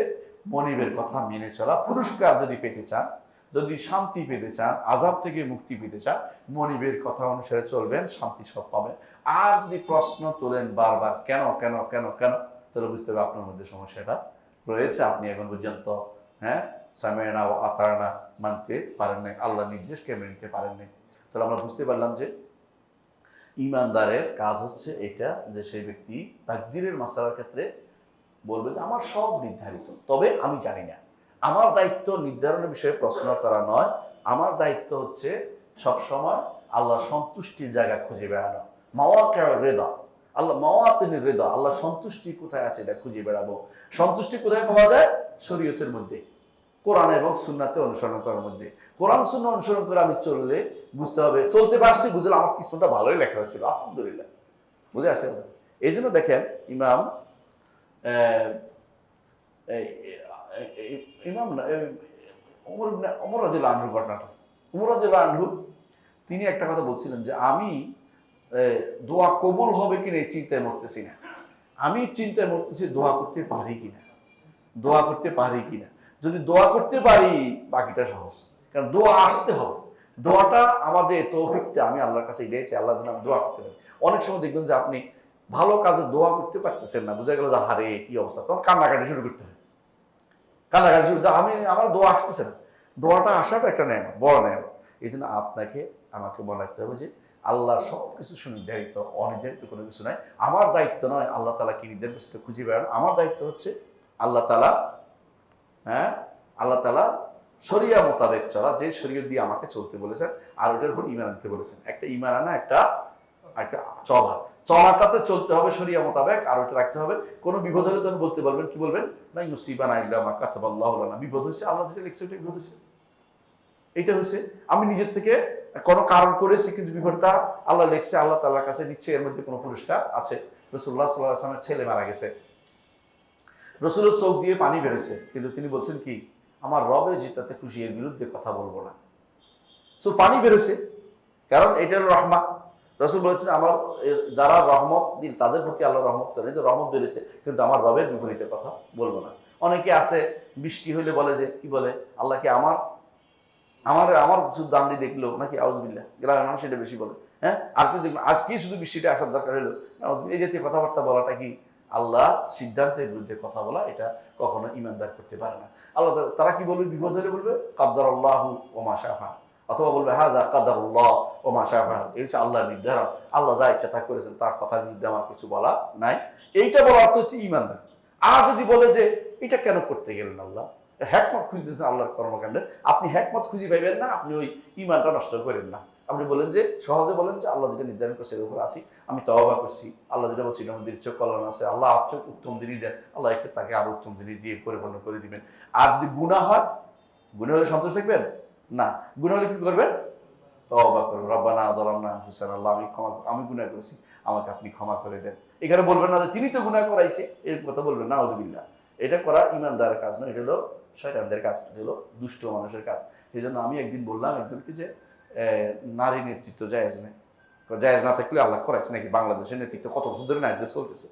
Speaker 1: মনিবের কথা মেনে চলা। পুরস্কার যদি পেতে চান, যদি শান্তি পেতে চান, আযাব থেকে মুক্তি পেতে চান, মনিবের কথা অনুসারে চলবেন, শান্তি সব পাবেন। আর যদি প্রশ্ন তোলেন বারবার কেন কেন কেন কেন, তাহলে বুঝতে হবে আপনার মধ্যে সমস্যাটা রয়েছে। আপনি এখন পর্যন্ত সামি'না ওয়া আতা'না মানতে পারেন নাই, আল্লাহর নির্দেশকে মেনে নিতে পারেন নাই। তাহলে আমরা বুঝতে পারলাম যে ঈমানদারের কাজ হচ্ছে এটা, যে সেই ব্যক্তি তাকদীরের মাসআলার ক্ষেত্রে বলবে যে আমার সব নির্ধারিত, তবে আমি জানি না। আমার দায়িত্ব নির্ধারণের বিষয়ে প্রশ্ন করা নয়, আমার দায়িত্ব হচ্ছে সবসময় আল্লাহর সন্তুষ্টির জায়গা খুঁজে বেড়ানো। মাওয়াকিউর রিদা, মাওয়াতিনুর রিদা, আল্লাহ সন্তুষ্টি কোথায় আছে এটা খুঁজে বেড়াবো। সন্তুষ্টি কোথায় পাওয়া যায়? শরীয়তের মধ্যে, কোরআন এবং সুন্নাতে অনুসরণ করার মধ্যে। কোরআন সুন্নাহ অনুসরণ করে আমি চললে বুঝতে হবে, চলতে পারছি, বুঝলে আমার কিসমতটা ভালোই লেখা হয়েছিল, আলহামদুলিল্লাহ, বুঝে আসে। এই জন্য দেখেন ইমাম ওমর রাদিয়াল্লাহু আনহুর ঘটনাটা, ওমর রাদিয়াল্লাহু আনহু তিনি একটা কথা বলছিলেন যে আমি দোয়া কবুল হবে কিনা এই চিন্তায় মরতেছি না, আমি চিন্তায় মরতেছি দোয়া করতে পারি কিনা। যদি দোয়া করতে পারি বাকিটা সহজ, কারণ দোয়া আসতে হবে। দোয়াটা আমাদের তৌফিকটা আমি আল্লাহর কাছে এটাই চাই, আল্লাহ যেন আমি দোয়া করতে পারি। অনেক সময় দেখবেন যে আপনি ভালো কাজে দোয়া করতে পারতেছেন না, বোঝা গেল যে হারে কি অবস্থা, তখন কান্নাকাটি শুরু করতে হয়। আমার দোয়া আসতেছে না। দোয়াটা আসাটা একটা নেয়ামত, বড় নেয়ামত। এই জন্য আমাকে মনে রাখতে হবে যে আল্লাহর সব কিছু সুনির্ধারিত, অনির্ধারিত কোনো কিছু নাই। আমার দায়িত্ব নয় আল্লাহ তাআলা কি নির্ধারণ করছে খুঁজে বেড়ানো। আমার দায়িত্ব হচ্ছে আল্লাহ তাআলা, হ্যাঁ, আল্লাহ তাআলা শরিয়া মোতাবেক চলা, যে শরীয়ত দিয়ে আমাকে চলতে বলেছেন আর ওটার উপর ঈমান আনতে বলেছেন। একটা ঈমান আনা, একটা একটা চলাটাতে চলতে হবে শরিয়া মোতাবেক, আর ওটা রাখতে হবে। কোনো বিপদ হলে তখন বলতে বলবেন, কি বলবেন? না ইউসিবানা ইল্লা মা কাতাবাল্লাহু লানা। বিপদ হয়েছে, আল্লাহ যেটা লিখছে ওটা বিপদ হয়েছে, এটা হচ্ছে। আমি নিজের থেকে কোনো কারণ করেছি, কিন্তু বিপদটা আল্লাহ লিখছে, আল্লাহ তাআলার কাছে নিশ্চয়ই এর মধ্যে কোনো পুরস্কার আছে। রাসূলুল্লাহ সাল্লাল্লাহু আলাইহি ওয়াসাল্লামের ছেলে মারা গেছে, রাসূলের চোখ দিয়ে পানি বেরোছে, কিন্তু তিনি বলছেন কি, আমার রবে যেটাতে খুশি, এর বিরুদ্ধে কথা বলবো না। সো পানি বেরোছে, কারণ এটা হলো রহমা। রাসূল বলেছেন আমার যারা রহমত দিল তাদের প্রতি আল্লাহ রহমত করেন, যে রহমত বেড়েছে, কিন্তু আমার রবের বিপরীতে কথা বলবো না। অনেকে আছে বৃষ্টি হইলে বলে যে, কি বলে, আল্লাহ কি আমার আমার আমার শুধু দান্ডি দেখলো নাকি, আউযুবিল্লাহ, গ্রামের মানুষ এটা বেশি বলে। হ্যাঁ, আর কিছু দেখবেন আজকে শুধু বৃষ্টিটা আসার দরকার হলো, এই জাতীয় কথাবার্তা বলাটা কি আল্লাহ সিদ্ধান্তের বিরুদ্ধে কথা বলা, এটা কখনো ইমানদার করতে পারে না। আল্লাহ তারা কি বলবে, বিপদ হলে বলবে কাদ্দারাল্লাহু ওয়া মা শাআ ফাআল, অথবা বলবে হাযা কাদারুল্লাহ ওয়া মা শাআ ফাআল। এই হচ্ছে আল্লাহর নির্ধারণ, আল্লাহ যা ইচ্ছা তা করেছেন, তার কথার বিরুদ্ধে আমার কিছু বলা নাই। এইটা বলার অর্থ হচ্ছে ইমানদার। আর যদি বলে যে এটা কেন করতে গেলেন আল্লাহ, হ্যাকমত খুঁজতেছেন আল্লাহর কর্মকাণ্ডে, আপনি হ্যাকমত খুঁজে পাইবেন না, আপনি ওই ইমানটা নষ্ট করেন না। আপনি বলেন যে, সহজে বলেন যে আল্লাহ যেটা নির্ধারণ করছে এর উপর আছি, আমি তওবা করছি, আল্লাহ যেটা বলছি এটার মধ্যে ইচ্ছক কল্যাণ আছে, আল্লাহ আপচক উত্তম জিনিস দেন, আল্লাহ একে তাকে আরো উত্তম জিনিস দিয়ে পরিপূর্ণ করে দিবেন। আর যদি গুনাহ হয়, গুনাহ হলে সন্তোষ থাকবেন না, গুনাহ হলে কি করবেন? তওবা করবেন, রব্বানা যালামনা আনফুসানা, আল্লাহ আমি গুনাহ করেছি, আমাকে আপনি ক্ষমা করে দেন। এখানে বলবেন না যে তিনি তো গুনাহ করাইছে, এর কথা বলবেন না, আউযুবিল্লাহ। এটা করা ইমানদারের কাজ নয়, এটা হলো শয়তানদের কাজ, এটা হলো দুষ্ট মানুষের কাজ। এই জন্য আমি একদিন বললাম একজনকে যে নারী নেতৃত্ব জায়েজ নেই। জায়েজ না থাকলে আল্লাহ করাইছে নাকি? বাংলাদেশের নেতৃত্ব কত বছর ধরে নারীদের চলতেছে,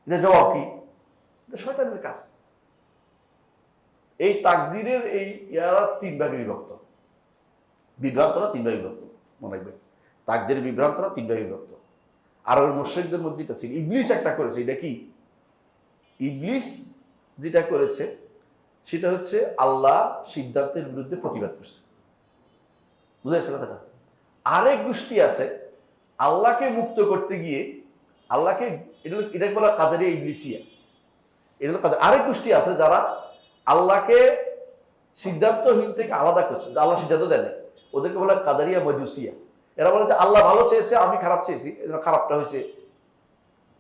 Speaker 1: এটা জবাব কি? এটা শয়তানের কাজ। এই তাকদীরের এই ইয়ারা তিন ভাগে বিভক্ত, বিভ্রান্তরা তিন ভাগে বিভক্ত, মনে রাখবেন। তাকদীরের বিভ্রান্তরা তিন ভাগে বিভক্ত। আর ওই মুশরিকদের মধ্যে এটা ছিল, ইবলিস একটা করেছে। এটা কি? ইবলিস যেটা করেছে সেটা হচ্ছে আল্লাহ সিদ্ধান্তের বিরুদ্ধে প্রতিবাদ করছে, বুঝা যাচ্ছে কথাটা? আরেক গোষ্ঠী আছে আল্লাহকে মুক্ত করতে গিয়ে, আল্লাহকে, এটাকে বলা কাদেরিয়া ইবলিসিয়া, এটা হলো কাদের। আরেক গোষ্ঠী আছে যারা আল্লাহকে সিদ্ধান্তহীন থেকে আলাদা করছে, আল্লাহ সিদ্ধান্ত দেয় না, ওদেরকে বলা কাদেরিয়া মজুসিয়া। এরা বলে যে আল্লাহ ভালো চেয়েছে, আমি খারাপ চেয়েছি, এই জন্য খারাপটা হয়েছে,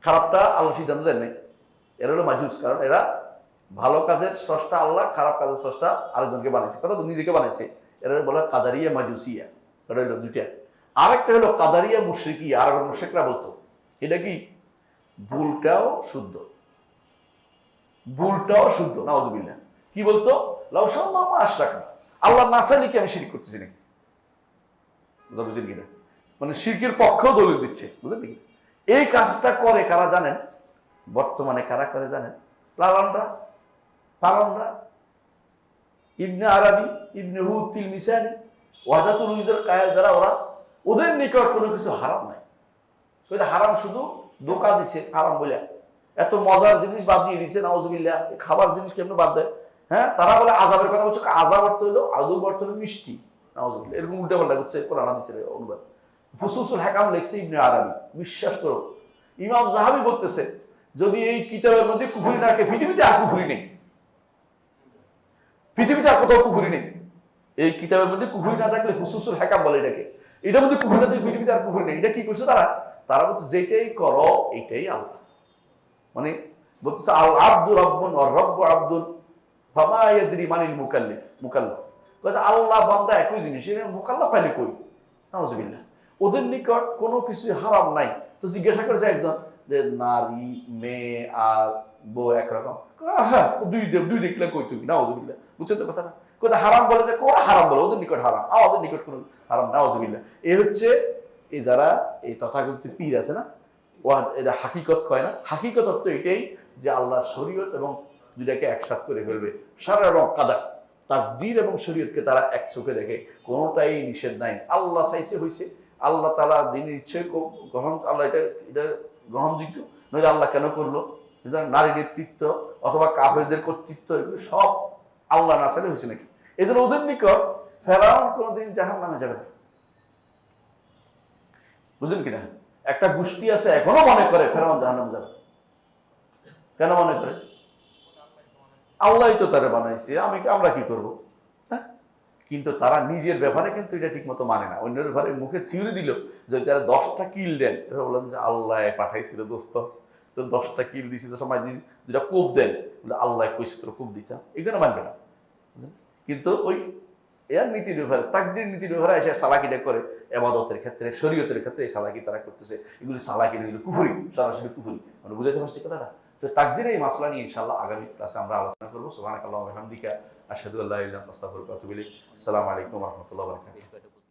Speaker 1: খারাপটা আল্লাহ সিদ্ধান্ত দেন নাই। এরা হলো মাজুস, কারণ এরা ভালো কাজের স্রষ্টা আল্লাহ, খারাপ কাজের স্রষ্টা আরেকজনকে বানাইছে, কথা নিজেকে বানাইছে। এরা বলে কাদারিয়া মাজুসিয়া, এটা হলো দুইটা। আরেকটা হলো কাদারিয়া মুশরিকিয়া, আর মুশরিকরা বলতো এটা কি, ভুলটাও শুদ্ধ, ভুলটাও শুদ্ধ, নাউযুবিল্লাহ। কি বলতো? লাউ শাআল্লাহু মা আশরাকনা, আল্লাহ না চাইলে কি আমি শিরক করতেছি নাকি? বুঝলেন কিনা? মানে শিরকের পক্ষেও দলিল দিচ্ছে, বুঝলেন কি? এই কাজটা করে কারা জানেন? বর্তমানে কারা করে জানেন? লালনরা, পালনরা, ইবনে আরবি, ইবনে হুদ তিলমিসানি, ওয়াদাতুল উজুদের কায়েল যারা, ওরা, ওদের নিকট কোনো কিছু হারাম নাই। হারাম শুধু ধোঁকা দিছে হারাম বলে, এত মজার জিনিস বাদ দিয়ে দিছে, নাউযুবিল্লাহ। খাবার জিনিস কেমন বাদ দেয়? হ্যাঁ, তারা বলে আযাবের কথা বলছে, আযাব অর্থ হলো, আদৌ অর্থ হলো মিষ্টি, নাউযুবিল্লাহ। এরকম উল্টা পাল্টা করছে, কোরআন হাদিসের অনুবাদ। ফুসুসুল হাকাম লিখছে ইবনে আরবি, বিশ্বাস করো। ইমাম যাহাবি বলতেছে, যদি এই কিতাবের মধ্যে কুফরি না থাকে, পৃথিবীতে আর কুফরি নেই, পৃথিবীতে আর কোথাও কুফরি নেই। এই কিতাবের মধ্যে কুফরি না থাকলে, ফুসুসুল হাকাম বলে এটাকে, এটার মধ্যে কুফরি না থাকলে পৃথিবীতে আর কুফরি নেই। এটা কি করছে তারা? তারা বলছে যেটাই করো এটাই আল্লাহ, মানে বলতেছে আল আব্দু রাব্বুন ওয়া রাব্বু আব্দুন ফামা ইয়াদরি মানিল মুকাল্লিফ, মুকাল্লাফ বলছে আল্লাহ বান্দা একই জিনিস, এর মুকাল্লাফ পাইলে কই? নাউযুবিল্লাহ। ওদের নিকট কোনো কিছু হারাম নাই। তো জিজ্ঞাসা করেছে একজন যে নারী, মেয়ে আর বউ একরকম? হ্যাঁ, দুই দেখলে কই তুমি? নাউযুবিল্লাহ। বুঝছেন তো কথাটা? কোথায় হারাম বলে যে কোন হারাম বলে, ওদের নিকট হারাম, আমাদের নিকট কোনো হারাম, নাউযুবিল্লাহ। এ হচ্ছে এই যারা এই তথাকথিত পীর আছে না, এটা হাকিকত কয় না। হাকিকত অর্থ এটাই যে আল্লাহ শরীয়ত এবং দুটাকে একসাথ করে ফেলবে, শারঈ এবং কাদার, তাকদীর এবং শরীয়তকে তারা এক চোখে দেখে, কোনোটাই নিষেধ নাই। আল্লাহ চাইছে হয়েছে, আল্লাহ তাআলা দিনের ইচ্ছে গ্রহণ, আল্লাহ এটা গ্রহণযোগ্য, নইলে আল্লাহ কেন করলো? নারী নেতৃত্ব অথবা কাফেরদের কর্তৃত্ব, এগুলো সব আল্লাহ না চাইলে হয়েছে নাকি? এই জন্য ওদের নিকট ফেরাউন কোনোদিন জাহান্নামে যাবে না, বুঝলেন কিনা? একটা গোষ্ঠী আছে এখনো মনে করে ফেরাউন জাহান্নামে যাবে। কেন মনে করে? আল্লাহই তো তারা বানাইছে, আমরা কি করব? হ্যাঁ, কিন্তু তারা নিজের ব্যাপারে কিন্তু এটা ঠিক মতো মানে না। অন্যের ব্যাপারে মুখে থিওরি দিল, যদি তারা 10টা কিল দেন, এরা বললেন যে আল্লাহ পাঠাইছিল দোস্ত, তো 10টা কিল দিছি, তো সময় দুটা কোপ দেন, আল্লাহ কইছে তোর কোপ দিতাম, এগুলো মানবে না। কিন্তু ওই এর নীতির ব্যাপারে, তাকদীর নীতির ব্যাপারে এসে সালাকিটা করে, এবাদতের ক্ষেত্রে, শরীয়তের ক্ষেত্রে এই সালাকি তারা করতেছে। এগুলি সালাকি না, এগুলো কুফরি, সরাসরি কুফরি। মানে বুঝাতে পারছি কথাটা? তো তাকদীরের এই মাসলা নিয়ে ইনশাআল্লাহ আগামী ক্লাসে আমরা আলোচনা করবো। সুবহানাকাল্লাহু ওয়া বিহামদিকা, আশহাদু আল্লা ইলাহা ইল্লা আনতা, আস্তাগফিরুকা ওয়া আতুবু ইলাইক। আসসালামু আলাইকুম ওয়া রাহমাতুল্লাহি ওয়া বারাকাতুহু।